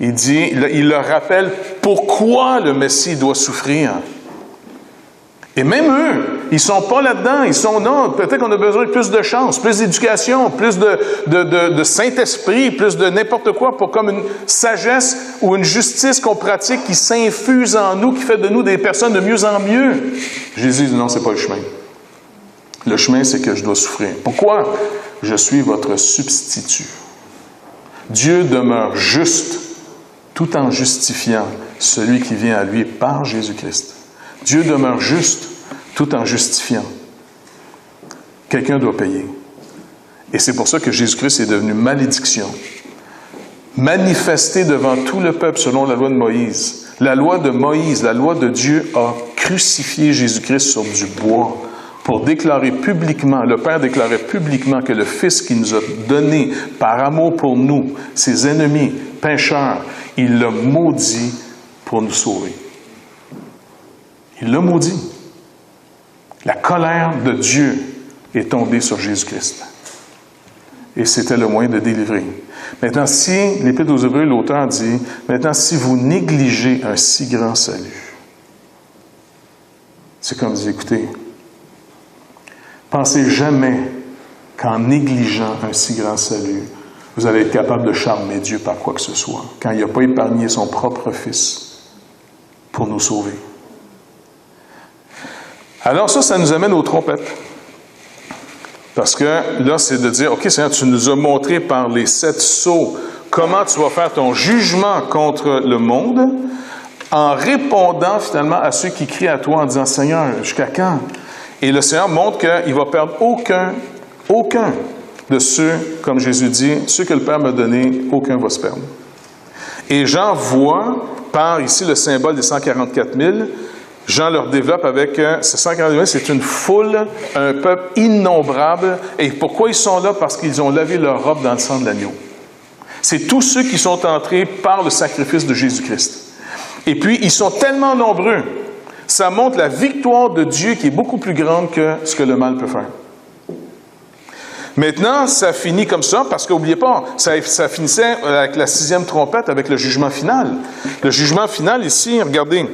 S1: Il dit, il leur rappelle pourquoi le Messie doit souffrir. Et même eux, ils ne sont pas là-dedans. Ils sont, non, peut-être qu'on a besoin de plus de chance, plus d'éducation, plus de Saint-Esprit, plus de n'importe quoi pour comme une sagesse ou une justice qu'on pratique qui s'infuse en nous, qui fait de nous des personnes de mieux en mieux. Jésus dit non, c'est pas le chemin. Le chemin, c'est que je dois souffrir. Pourquoi? Je suis votre substitut. Dieu demeure juste tout en justifiant celui qui vient à lui par Jésus-Christ. Dieu demeure juste tout en justifiant. Quelqu'un doit payer. Et c'est pour ça que Jésus-Christ est devenu malédiction. Manifesté devant tout le peuple selon la loi de Moïse. La loi de Moïse, la loi de Dieu a crucifié Jésus-Christ sur du bois pour déclarer publiquement, le Père déclarait publiquement que le Fils qu'il nous a donné par amour pour nous, ses ennemis, pécheurs, il l'a maudit pour nous sauver. Il l'a maudit. La colère de Dieu est tombée sur Jésus-Christ. Et c'était le moyen de délivrer. Maintenant, si, l'Épître aux Hébreux, l'auteur dit, maintenant, si vous négligez un si grand salut, c'est comme dit, écoutez, pensez jamais qu'en négligeant un si grand salut, vous allez être capable de charmer Dieu par quoi que ce soit, quand il n'a pas épargné son propre Fils pour nous sauver. Alors ça nous amène aux trompettes. Parce que là, c'est de dire, OK, Seigneur, tu nous as montré par les 7 sceaux comment tu vas faire ton jugement contre le monde en répondant finalement à ceux qui crient à toi en disant, Seigneur, jusqu'à quand? Et le Seigneur montre qu'il va perdre aucun de ceux, comme Jésus dit, ceux que le Père m'a donnés, aucun va se perdre. Et Jean voit, par ici le symbole des 144 000, Jean leur développe avec ces 144 000, c'est une foule, un peuple innombrable. Et pourquoi ils sont là? Parce qu'ils ont lavé leur robe dans le sang de l'agneau. C'est tous ceux qui sont entrés par le sacrifice de Jésus-Christ. Et puis, ils sont tellement nombreux, ça montre la victoire de Dieu qui est beaucoup plus grande que ce que le mal peut faire. Maintenant, ça finit comme ça, parce qu'oubliez pas, ça finissait avec la 6e trompette, avec le jugement final. Le jugement final, ici, regardez,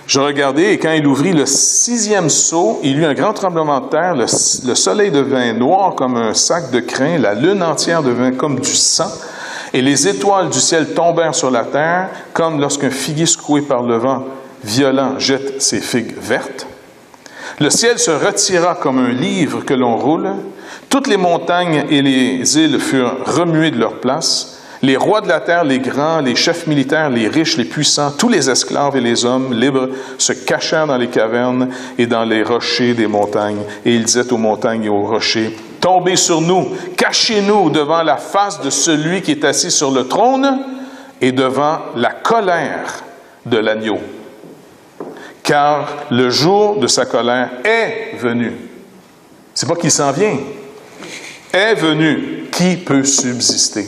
S1: je regardais, et quand il ouvrit le 6e sceau, il y eut un grand tremblement de terre, le soleil devint noir comme un sac de crin, la lune entière devint comme du sang, et les étoiles du ciel tombèrent sur la terre, comme lorsqu'un figuier secoué par le vent violent jette ses figues vertes. Le ciel se retira comme un livre que l'on roule. Toutes les montagnes et les îles furent remuées de leur place. Les rois de la terre, les grands, les chefs militaires, les riches, les puissants, tous les esclaves et les hommes libres se cachèrent dans les cavernes et dans les rochers des montagnes. Et ils disaient aux montagnes et aux rochers, « Tombez sur nous, cachez-nous devant la face de celui qui est assis sur le trône et devant la colère de l'agneau. Car le jour de sa colère est venu. » C'est pas qu'il s'en vient. Est venu. Qui peut subsister?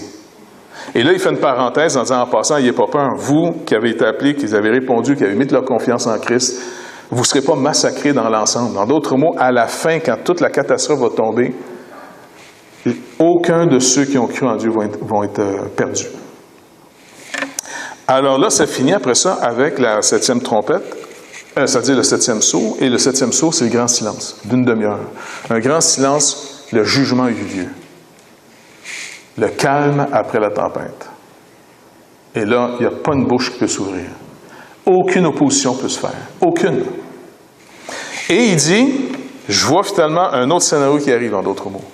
S1: Et là, il fait une parenthèse en disant, en passant, n'ayez pas peur, vous qui avez été appelés, qui avez répondu, qui avez mis de leur confiance en Christ, vous ne serez pas massacrés dans l'ensemble. En d'autres mots, à la fin, quand toute la catastrophe va tomber, aucun de ceux qui ont cru en Dieu vont être perdus. Alors là, ça finit après ça avec la 7e trompette, c'est-à-dire le 7e sceau, et le 7e sceau, c'est le grand silence, d'une demi-heure. Un grand silence, le jugement a eu lieu. Le calme après la tempête. Et là, il n'y a pas une bouche qui peut s'ouvrir. Aucune opposition peut se faire. Aucune. Et il dit, je vois finalement un autre scénario qui arrive, en d'autres mots.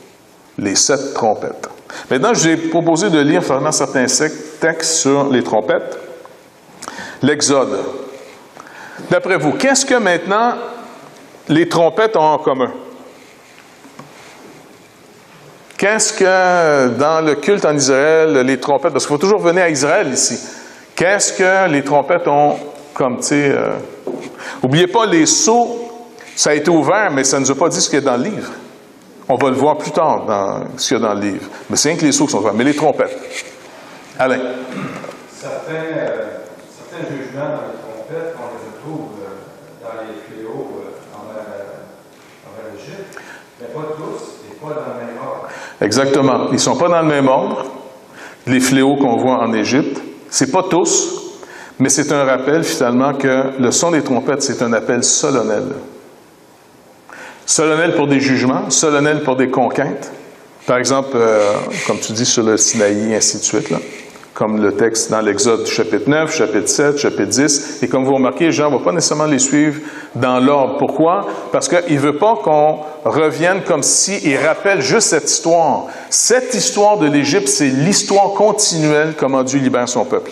S1: Les 7 trompettes. Maintenant, je vous ai proposé de lire finalement certains textes sur les trompettes. L'Exode. D'après vous, qu'est-ce que maintenant les trompettes ont en commun? Qu'est-ce que, dans le culte en Israël, les trompettes, parce qu'il faut toujours venir à Israël ici, qu'est-ce que les trompettes ont comme, tu sais, n'oubliez pas, les sceaux, ça a été ouvert, mais ça ne nous a pas dit ce qu'il y a dans le livre. On va le voir plus tard, dans ce qu'il y a dans le livre. Mais c'est rien que les sceaux qui sont ouverts, mais les trompettes. Alain.
S3: Certains jugements dans les trompettes, on les retrouve dans les fléaux en Égypte, mais pas tous, et pas dans le même ordre.
S1: Exactement. Ils ne sont pas dans le même ordre. Les fléaux qu'on voit en Égypte, ce n'est pas tous, mais c'est un rappel finalement que le son des trompettes, c'est un appel solennel. Solennel pour des jugements, solennel pour des conquêtes. Par exemple, comme tu dis sur le Sinaï, ainsi de suite. Là. comme le texte dans l'Exode chapitre 9, chapitre 7, chapitre 10. Et comme vous remarquez, Jean ne va pas nécessairement les suivre dans l'ordre. Pourquoi? Parce qu'il ne veut pas qu'on revienne comme s'il rappelle juste cette histoire. Cette histoire de l'Égypte, c'est l'histoire continuelle comment Dieu libère son peuple.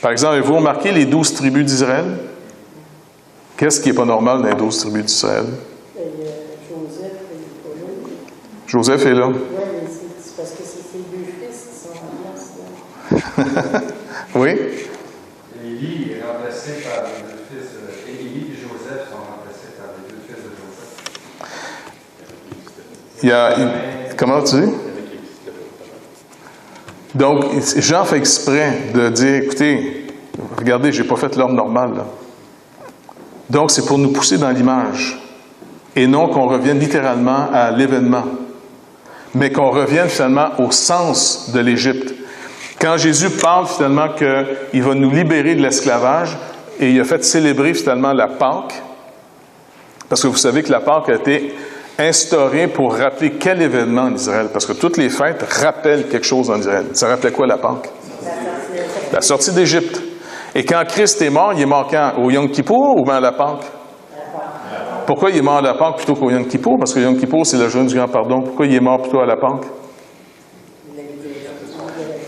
S1: Par exemple, avez-vous remarqué les 12 tribus d'Israël? Qu'est-ce qui n'est pas normal dans les 12 tribus d'Israël? Joseph est là.
S4: Oui, mais c'est parce que c'est ses deux fils qui sont en place. Là.
S1: Oui?
S3: Élie est remplacé par les deux fils. Élie et Joseph sont remplacés par les deux fils de Joseph.
S1: Comment tu dis? Donc, Jean fait exprès de dire, écoutez, regardez, je n'ai pas fait l'ordre normal. Là. Donc, c'est pour nous pousser dans l'image. Et non qu'on revienne littéralement à l'événement. Mais qu'on revienne finalement au sens de l'Égypte. Quand Jésus parle finalement qu'il va nous libérer de l'esclavage, et il a fait célébrer finalement la Pâque, parce que vous savez que la Pâque a été instaurée pour rappeler quel événement en Israël, parce que toutes les fêtes rappellent quelque chose en Israël. Ça rappelait quoi la Pâque? La sortie d'Égypte. Et quand Christ est mort, il est mort quand? Au Yom Kippour ou bien à la Pâque? Pourquoi il est mort à la Pâque plutôt qu'au Yom Kippour? Parce que Yom Kippour, c'est la journée du grand pardon. Pourquoi il est mort plutôt à la Pâque?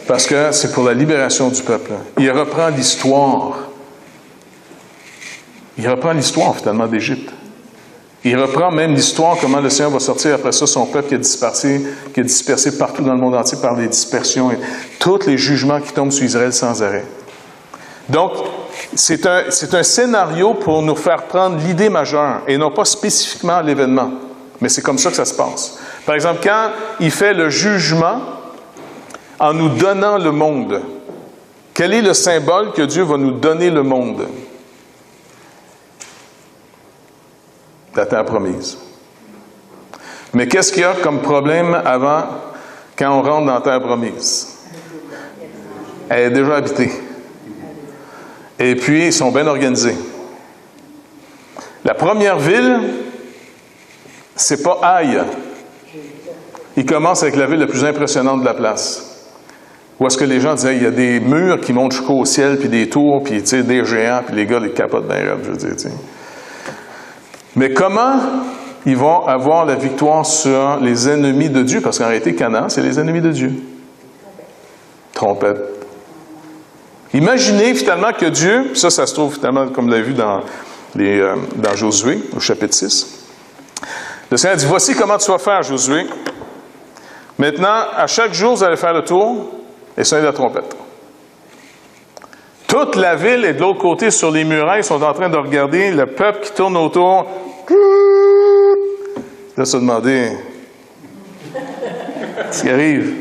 S1: Parce que c'est pour la libération du peuple. Il reprend l'histoire. Il reprend l'histoire, finalement, d'Égypte. Il reprend même l'histoire, comment le Seigneur va sortir après ça son peuple qui est dispersé partout dans le monde entier par les dispersions et tous les jugements qui tombent sur Israël sans arrêt. Donc, c'est un scénario pour nous faire prendre l'idée majeure et non pas spécifiquement l'événement. Mais c'est comme ça que ça se passe. Par exemple, quand il fait le jugement en nous donnant le monde, quel est le symbole que Dieu va nous donner le monde? La terre promise. Mais qu'est-ce qu'il y a comme problème avant, quand on rentre dans la terre promise? Elle est déjà habitée. Et puis, ils sont bien organisés. La première ville, c'est pas Haï. Il commence avec la ville la plus impressionnante de la place. Où est-ce que les gens disaient, il y a des murs qui montent jusqu'au ciel, puis des tours, puis des géants, puis les gars les capotent bien raide, je veux dire. T'sais. Mais comment ils vont avoir la victoire sur les ennemis de Dieu? Parce qu'en réalité, Canaan, c'est les ennemis de Dieu. Trompette. Imaginez finalement que Dieu, ça se trouve finalement, comme vous l'avez vu dans Josué, au chapitre 6. Le Seigneur dit, voici comment tu vas faire, Josué. Maintenant, à chaque jour, vous allez faire le tour et sonner la trompette. Toute la ville est de l'autre côté sur les murailles, ils sont en train de regarder le peuple qui tourne autour. Là, se demander ce qui arrive.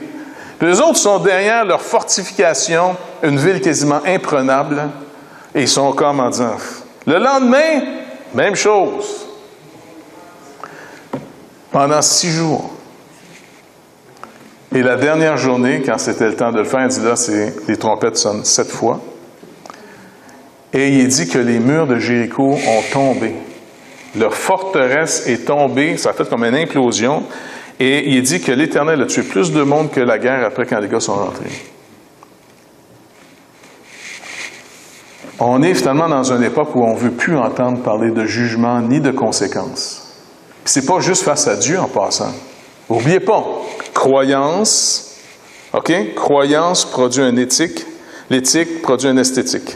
S1: Puis les autres sont derrière leur fortification, une ville quasiment imprenable, et ils sont comme en disant, le lendemain, même chose. Pendant 6 jours. Et la dernière journée, quand c'était le temps de le faire, il dit là, les trompettes sonnent 7 fois. Et il dit que les murs de Jéricho ont tombé. Leur forteresse est tombée, ça a fait comme une implosion. Et il dit que l'Éternel a tué plus de monde que la guerre après quand les gars sont rentrés. On est finalement dans une époque où on ne veut plus entendre parler de jugement ni de conséquences. Puis c'est pas juste face à Dieu en passant. N'oubliez pas, croyance, OK? Croyance produit une éthique, l'éthique produit une esthétique.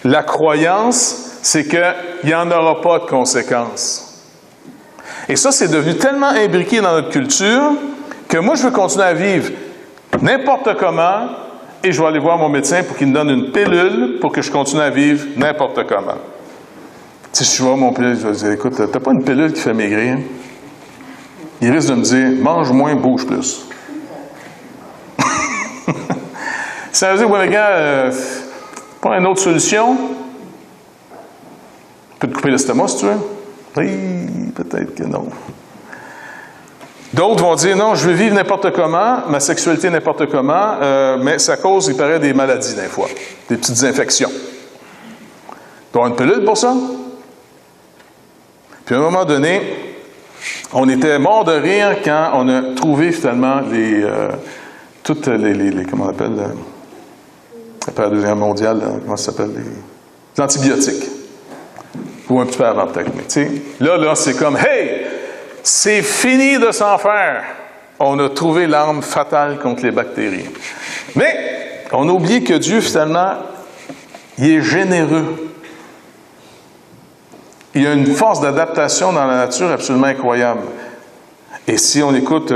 S1: La croyance, c'est qu'il n'y en aura pas de conséquences. Et ça, c'est devenu tellement imbriqué dans notre culture que moi, je veux continuer à vivre n'importe comment et je vais aller voir mon médecin pour qu'il me donne une pilule pour que je continue à vivre n'importe comment. Si je vois mon pilule, je vais dire, écoute, t'as pas une pilule qui fait maigrir? Il risque de me dire, mange moins, bouge plus. Ça veut dire, ouais, les gars, pas une autre solution? Tu peux te couper l'estomac si tu veux? Oui, peut-être que non. D'autres vont dire, non, je veux vivre n'importe comment, ma sexualité n'importe comment, mais ça cause, il paraît, des maladies des fois, des petites infections. Tu as une pilule pour ça? Puis à un moment donné, on était mort de rire quand on a trouvé finalement toutes les comment on appelle, après la Deuxième Guerre mondiale, comment ça s'appelle, les antibiotiques. Ou un petit peu avant peut-être. Mais tu sais, là, c'est comme, hey, c'est fini de s'en faire. On a trouvé l'arme fatale contre les bactéries. Mais, on a oublié que Dieu, finalement, il est généreux. Il y a une force d'adaptation dans la nature absolument incroyable. Et si on écoute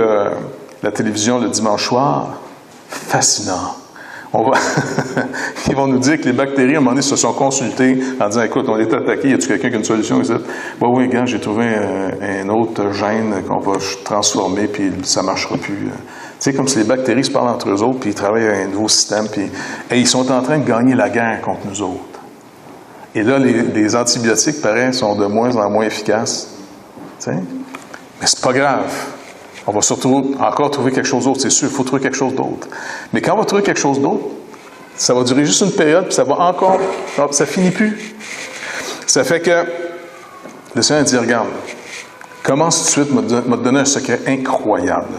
S1: la télévision le dimanche soir, fascinant. Ils vont nous dire que les bactéries, à un moment donné, se sont consultées en disant, écoute, on est attaqué, y a-t-il quelqu'un qui a une solution ici? Oui, gars, j'ai trouvé un autre gène qu'on va transformer, puis ça ne marchera plus. Tu sais, comme si les bactéries se parlent entre eux autres, puis ils travaillent à un nouveau système, et ils sont en train de gagner la guerre contre nous autres. Et là, les antibiotiques, pareil, sont de moins en moins efficaces. Tu sais? Mais c'est pas grave. On va surtout encore trouver quelque chose d'autre, c'est sûr. Il faut trouver quelque chose d'autre. Mais quand on va trouver quelque chose d'autre, ça va durer juste une période, puis ça va encore... Non, ça finit plus. Ça fait que le Seigneur dit, regarde, commence tout de suite, m'a donné un secret incroyable.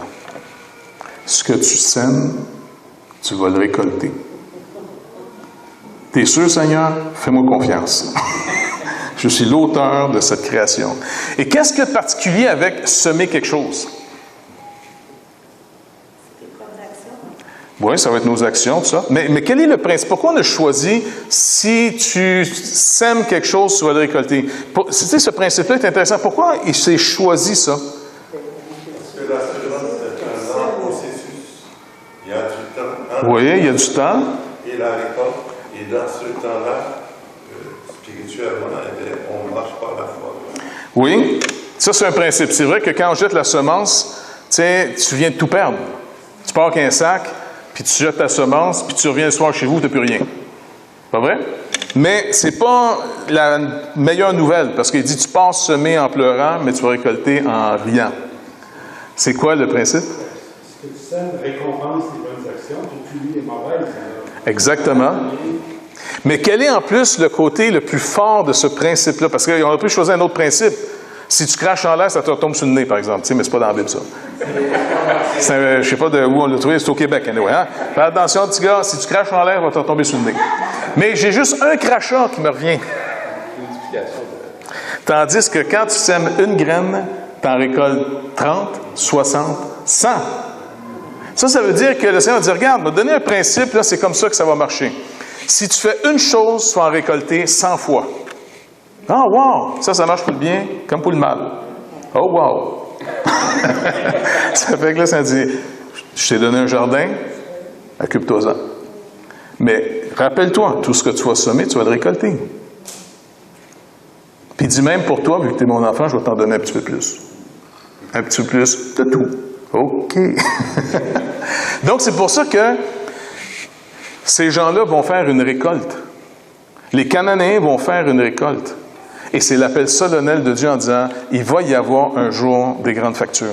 S1: Ce que tu sèmes, tu vas le récolter. T'es sûr, Seigneur? Fais-moi confiance. Je suis l'auteur de cette création. Et qu'est-ce qu'il y a de particulier avec semer quelque chose? Oui, ça va être nos actions, tout ça. Mais quel est le principe? Pourquoi on a choisi, si tu sèmes quelque chose, tu vas le récolter? C'était ce principe-là est intéressant. Pourquoi il s'est choisi ça?
S5: Parce que la semence, c'est un lent processus. Il y a du temps.
S1: Oui, il y a du temps.
S5: Et la récolte. Et dans ce temps-là, spirituellement, on marche par la foi.
S1: Oui, ça c'est un principe. C'est vrai que quand on jette la semence, tu viens de tout perdre. Tu pars avec un sac, puis tu jettes ta semence, puis tu reviens le soir chez vous, tu n'as plus rien. Pas vrai? Mais c'est pas la meilleure nouvelle, parce qu'il dit tu pars semer en pleurant, mais tu vas récolter en riant. C'est quoi le principe?
S6: Ce que tu sèmes récompense les bonnes actions, puis tu lis les mauvaises.
S1: Exactement. Mais quel est en plus le côté le plus fort de ce principe-là? Parce qu'on aurait pu choisir un autre principe. Si tu craches en l'air, ça te retombe sur le nez, par exemple. Tu sais, mais c'est pas dans la Bible, ça. Je ne sais pas de où on l'a trouvé, c'est au Québec, anyway, hein? Fais attention, petit gars, si tu craches en l'air, il va te retomber sur le nez. Mais j'ai juste un crachat qui me revient. Tandis que quand tu sèmes une graine, tu en récoltes 30, 60, 100. Ça veut dire que le Seigneur dit, regarde, m'a donné un principe, là, c'est comme ça que ça va marcher. Si tu fais une chose, tu vas en récolter 100 fois. Ah, wow! Ça marche pour le bien comme pour le mal. Oh, wow! Ça fait que là, ça dit, je t'ai donné un jardin, occupe-toi-en. Mais rappelle-toi, tout ce que tu vas semer, tu vas le récolter. Puis il dit même pour toi, vu que tu es mon enfant, je vais t'en donner un petit peu plus. Un petit peu plus de tout. OK. Donc, c'est pour ça que ces gens-là vont faire une récolte. Les Cananéens vont faire une récolte. Et c'est l'appel solennel de Dieu en disant, il va y avoir un jour des grandes factures.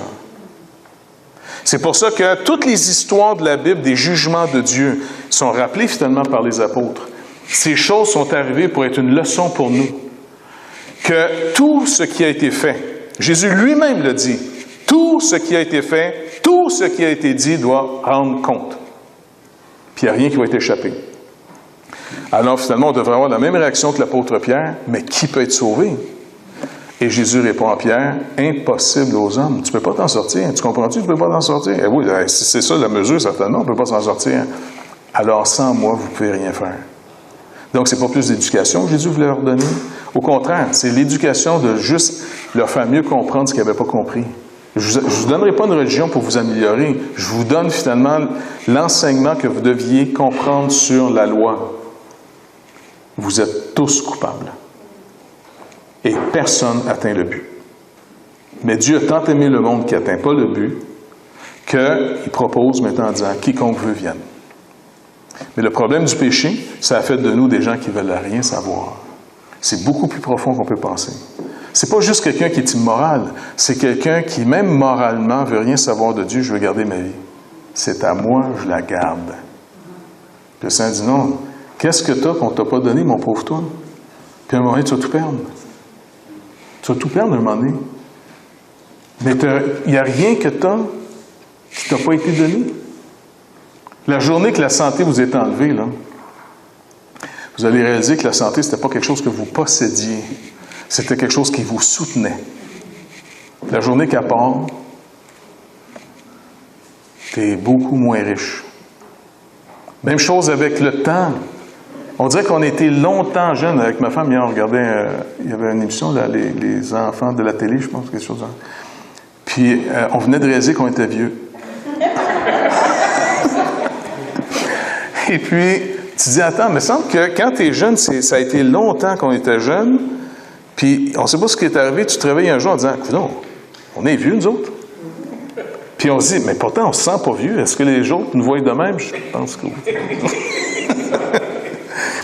S1: C'est pour ça que toutes les histoires de la Bible, des jugements de Dieu, sont rappelées finalement par les apôtres. Ces choses sont arrivées pour être une leçon pour nous. Que tout ce qui a été fait, Jésus lui-même le dit, tout ce qui a été fait, tout ce qui a été dit doit rendre compte. Puis il n'y a rien qui va être échappé. Alors finalement, on devrait avoir la même réaction que l'apôtre Pierre, mais qui peut être sauvé? Et Jésus répond à Pierre, impossible aux hommes. Tu ne peux pas t'en sortir. Tu comprends-tu? Tu ne peux pas t'en sortir. Eh oui, si c'est ça la mesure, certainement, on ne peut pas s'en sortir. Alors sans moi, vous ne pouvez rien faire. Donc, ce n'est pas plus d'éducation que Jésus voulait leur donner. Au contraire, c'est l'éducation de juste leur faire mieux comprendre ce qu'ils n'avaient pas compris. Je ne vous donnerai pas une religion pour vous améliorer. Je vous donne finalement l'enseignement que vous deviez comprendre sur la loi. Vous êtes tous coupables. Et personne n'atteint le but. Mais Dieu a tant aimé le monde qui n'atteint pas le but qu'il propose maintenant en disant « quiconque veut vienne ». Mais le problème du péché, ça a fait de nous des gens qui ne veulent rien savoir. C'est beaucoup plus profond qu'on peut penser. C'est pas juste quelqu'un qui est immoral, c'est quelqu'un qui, même moralement, ne veut rien savoir de Dieu, je veux garder ma vie. C'est à moi, je la garde. Le Saint dit non, qu'est-ce que tu as qu'on ne t'a pas donné, mon pauvre toi? Puis à un moment donné, tu vas tout perdre. Tu vas tout perdre à un moment donné. Mais il n'y a rien que tu as qui ne t'a pas été donné. La journée que la santé vous est enlevée, là, vous allez réaliser que la santé, ce n'était pas quelque chose que vous possédiez. C'était quelque chose qui vous soutenait. La journée qu'elle part, tu es beaucoup moins riche. Même chose avec le temps. On dirait qu'on était longtemps jeunes. Avec ma femme, hier, on regardait, il y avait une émission, là, les enfants de la télé, je pense, quelque chose comme ça. Puis, on venait de réaliser qu'on était vieux. Et puis, tu dis, attends, mais il me semble que quand tu es jeune, ça a été longtemps qu'on était jeune, puis on ne sait pas ce qui est arrivé, tu te réveilles un jour en disant, non, on est vieux, nous autres. Puis on se dit, mais pourtant, on ne se sent pas vieux. Est-ce que les autres nous voient de même? Je pense que oui.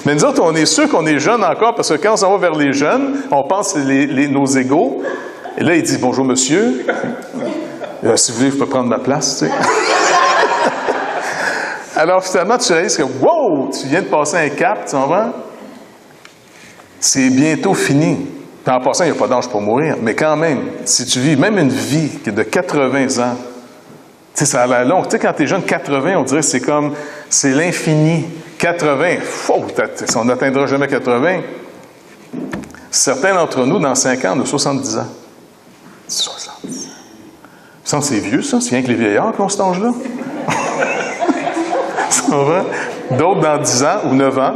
S1: Mais nous autres, on est sûr qu'on est jeunes encore, parce que quand on s'en va vers les jeunes, on pense nos égaux. Et là, il dit, bonjour, monsieur. Si vous voulez, je peux prendre ma place, tu sais. Alors, finalement, tu réalises que, wow, tu viens de passer un cap, tu comprends? C'est bientôt fini. Puis en passant, il n'y a pas d'âge pour mourir. Mais quand même, si tu vis même une vie de 80 ans, tu sais, ça a l'air long. Tu sais, quand tu es jeune, 80, on dirait que c'est l'infini. 80, on n'atteindra jamais 80. Certains d'entre nous, dans 5 ans, on a 70 ans. 70. Il me semble que c'est vieux, ça. C'est rien que les vieillards qui ont cet âge-là. D'autres dans 10 ans ou 9 ans.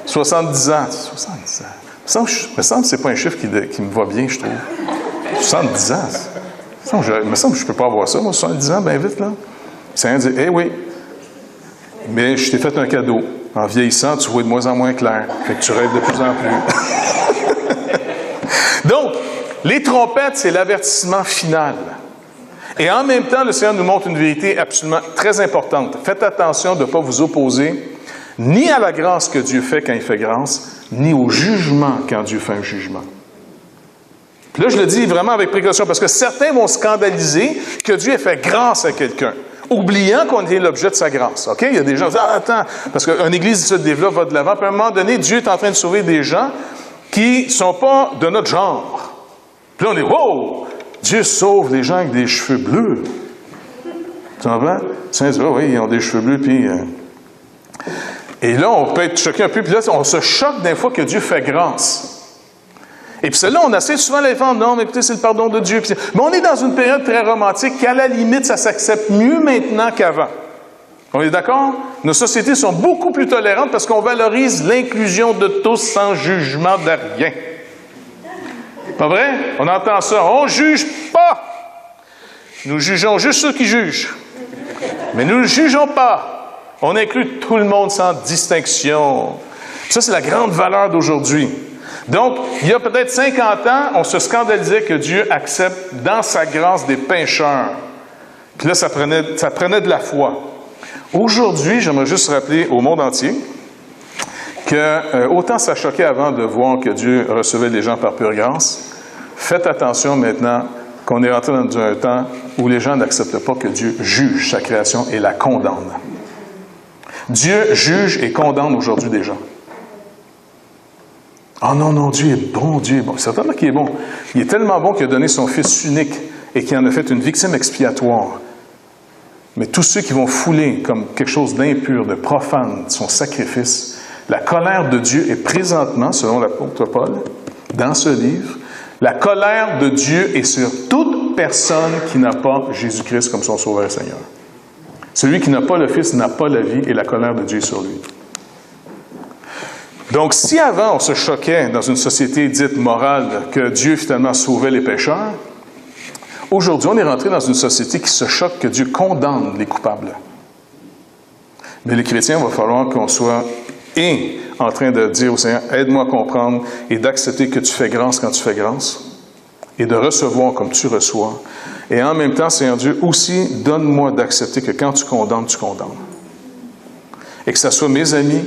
S1: 70 ans. 70 ans. Il me semble que ce n'est pas un chiffre qui me va bien, je trouve. 70 ans. Il me semble que je ne peux pas avoir ça, moi, 70 ans, bien vite, là. C'est rien de dire, oui, mais je t'ai fait un cadeau. En vieillissant, tu vois de moins en moins clair. Fait que tu rêves de plus en plus. Donc, les trompettes, c'est l'avertissement final. Et en même temps, le Seigneur nous montre une vérité absolument très importante. Faites attention de ne pas vous opposer ni à la grâce que Dieu fait quand il fait grâce, ni au jugement quand Dieu fait un jugement. Puis là, je le dis vraiment avec précaution, parce que certains vont scandaliser que Dieu ait fait grâce à quelqu'un, oubliant qu'on est l'objet de sa grâce. OK? Il y a des gens qui disent, attends, parce qu'une église se développe, va de l'avant, puis à un moment donné, Dieu est en train de sauver des gens qui ne sont pas de notre genre. Puis là, on est, wow! Dieu sauve les gens avec des cheveux bleus. Tu comprends? Tu dis, oui, ils ont des cheveux bleus, puis... Et là, on peut être choqué un peu, puis là, on se choque des fois que Dieu fait grâce. Et puis celle-là, on essaie souvent de les défendre. Non, mais écoutez, c'est le pardon de Dieu. Mais on est dans une période très romantique qu'à la limite, ça s'accepte mieux maintenant qu'avant. On est d'accord? Nos sociétés sont beaucoup plus tolérantes parce qu'on valorise l'inclusion de tous sans jugement de rien. Pas vrai? On entend ça. On ne juge pas. Nous jugeons juste ceux qui jugent. Mais nous ne jugeons pas. On inclut tout le monde sans distinction. Ça, c'est la grande valeur d'aujourd'hui. Donc, il y a peut-être 50 ans, on se scandalisait que Dieu accepte dans sa grâce des pécheurs. Puis là, ça prenait de la foi. Aujourd'hui, j'aimerais juste rappeler au monde entier que autant ça choquait avant de voir que Dieu recevait les gens par pure grâce, faites attention maintenant qu'on est rentré dans un temps où les gens n'acceptent pas que Dieu juge sa création et la condamne. Dieu juge et condamne aujourd'hui des gens. Ah non, non, Dieu est bon, Dieu est bon. Certainement qu'il est bon. Il est tellement bon qu'il a donné son Fils unique et qu'il en a fait une victime expiatoire. Mais tous ceux qui vont fouler comme quelque chose d'impur, de profane, son sacrifice, la colère de Dieu est présentement, selon l'apôtre Paul, dans ce livre, la colère de Dieu est sur toute personne qui n'a pas Jésus-Christ comme son Sauveur et Seigneur. Celui qui n'a pas le Fils n'a pas la vie et la colère de Dieu est sur lui. Donc, si avant on se choquait dans une société dite morale que Dieu finalement sauvait les pécheurs, aujourd'hui on est rentré dans une société qui se choque que Dieu condamne les coupables. Mais les chrétiens, il va falloir qu'on soit en train de dire au Seigneur, aide-moi à comprendre et d'accepter que tu fais grâce quand tu fais grâce et de recevoir comme tu reçois. Et en même temps, Seigneur Dieu, aussi, donne-moi d'accepter que quand tu condamnes, tu condamnes. Et que ce soit mes amis,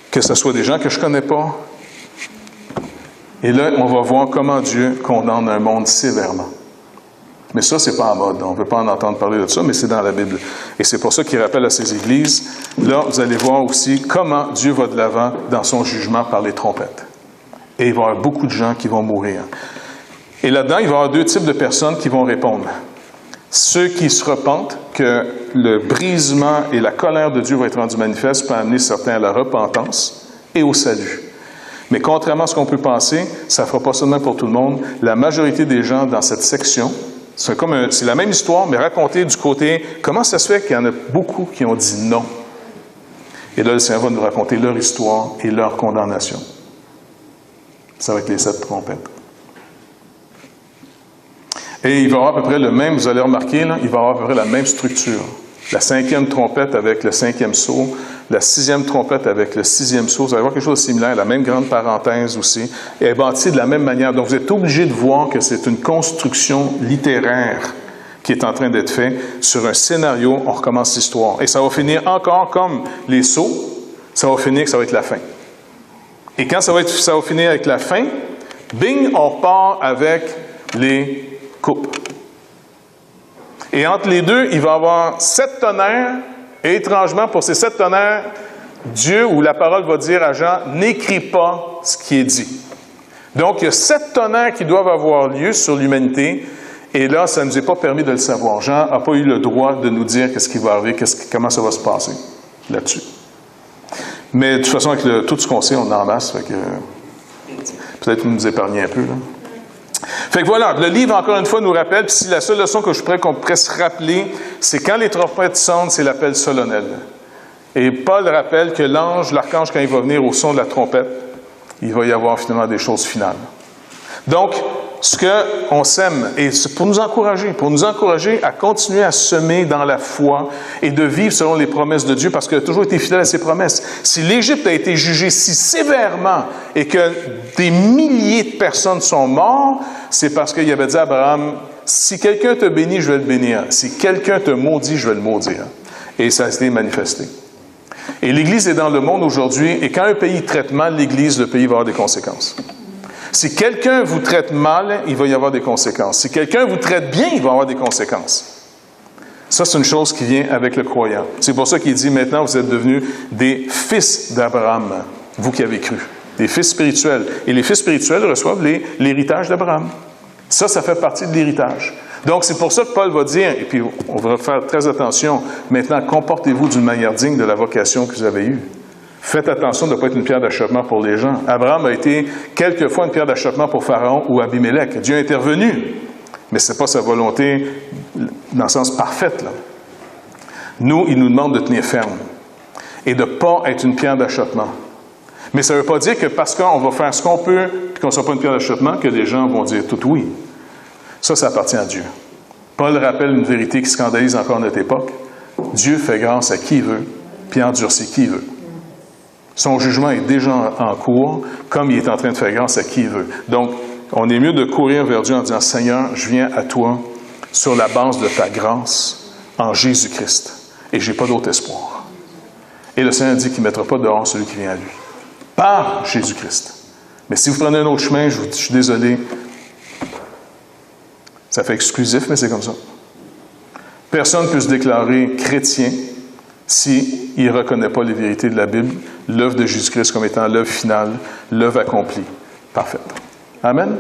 S1: que ce soit des gens que je ne connais pas. Et là, on va voir comment Dieu condamne un monde sévèrement. Mais ça, ce n'est pas en mode. On ne veut pas en entendre parler de ça, mais c'est dans la Bible. Et c'est pour ça qu'il rappelle à ces églises. Là, vous allez voir aussi comment Dieu va de l'avant dans son jugement par les trompettes. Et il va y avoir beaucoup de gens qui vont mourir. Et là-dedans, il va y avoir deux types de personnes qui vont répondre. ceux qui se repentent, que le brisement et la colère de Dieu vont être rendus manifestes, peut amener certains à la repentance et au salut. Mais contrairement à ce qu'on peut penser, ça ne fera pas seulement pour tout le monde. La majorité des gens dans cette section, c'est la même histoire, mais racontée du côté, comment ça se fait qu'il y en a beaucoup qui ont dit non. Et là, le Seigneur va nous raconter leur histoire et leur condamnation. Ça va être les 7 trompettes. Et il va y avoir à peu près le même, vous allez remarquer, là, il va y avoir à peu près la même structure. La 5e trompette avec le 5e sceau, la 6e trompette avec le 6e sceau. Vous allez voir quelque chose de similaire, la même grande parenthèse aussi, et elle est bâtie de la même manière. Donc, vous êtes obligé de voir que c'est une construction littéraire qui est en train d'être faite sur un scénario. On recommence l'histoire. Et ça va finir encore comme les sceaux, ça va finir que ça va être la fin. Et quand ça va finir avec la fin, bing, on repart avec les coupes. Et entre les deux, il va y avoir 7 tonnerres, et étrangement, pour ces 7 tonnerres, Dieu ou la parole va dire à Jean, n'écris pas ce qui est dit. Donc, il y a 7 tonnerres qui doivent avoir lieu sur l'humanité, et là, ça ne nous est pas permis de le savoir. Jean n'a pas eu le droit de nous dire qu'est-ce qui va arriver, comment ça va se passer là-dessus. Mais de toute façon, avec tout ce qu'on sait, on en masse, fait que peut-être nous épargner un peu, là. Fait que voilà, le livre, encore une fois, nous rappelle, puis si la seule leçon que je pourrais qu'on pourrait se rappeler, c'est quand les trompettes sonnent, c'est l'appel solennel. Et Paul rappelle que l'archange, quand il va venir au son de la trompette, il va y avoir finalement des choses finales. Donc, ce qu'on sème, et c'est pour nous encourager à continuer à semer dans la foi et de vivre selon les promesses de Dieu, parce qu'il a toujours été fidèle à ses promesses. Si l'Égypte a été jugée si sévèrement et que des milliers de personnes sont mortes, c'est parce qu'il avait dit à Abraham, si quelqu'un te bénit, je vais le bénir. Si quelqu'un te maudit, je vais le maudire. Et ça a été manifesté. Et l'Église est dans le monde aujourd'hui, et quand un pays traite mal l'Église, le pays va avoir des conséquences. Si quelqu'un vous traite mal, il va y avoir des conséquences. Si quelqu'un vous traite bien, il va y avoir des conséquences. Ça, c'est une chose qui vient avec le croyant. C'est pour ça qu'il dit, maintenant, vous êtes devenus des fils d'Abraham, vous qui avez cru. Des fils spirituels. Et les fils spirituels reçoivent l'héritage d'Abraham. Ça fait partie de l'héritage. Donc, c'est pour ça que Paul va dire, et puis on va faire très attention, maintenant, comportez-vous d'une manière digne de la vocation que vous avez eue. Faites attention de ne pas être une pierre d'achoppement pour les gens. Abraham a été quelquefois une pierre d'achoppement pour Pharaon ou Abimelech. Dieu est intervenu, mais ce n'est pas sa volonté dans le sens parfait, là. Nous, il nous demande de tenir ferme et de ne pas être une pierre d'achoppement. Mais ça ne veut pas dire que parce qu'on va faire ce qu'on peut et qu'on ne soit pas une pierre d'achoppement, que les gens vont dire tout oui. Ça appartient à Dieu. Paul rappelle une vérité qui scandalise encore notre époque. Dieu fait grâce à qui il veut, puis endurcit qui il veut. Son jugement est déjà en cours, comme il est en train de faire grâce à qui il veut. Donc, on est mieux de courir vers Dieu en disant, Seigneur, je viens à toi sur la base de ta grâce en Jésus-Christ. Et je n'ai pas d'autre espoir. Et le Seigneur dit qu'il ne mettra pas dehors celui qui vient à lui. Par Jésus-Christ. Mais si vous prenez un autre chemin, je suis désolé, ça fait exclusif, mais c'est comme ça. Personne ne peut se déclarer chrétien s'il ne reconnaît pas les vérités de la Bible, l'œuvre de Jésus-Christ comme étant l'œuvre finale, l'œuvre accomplie, parfaite. Amen.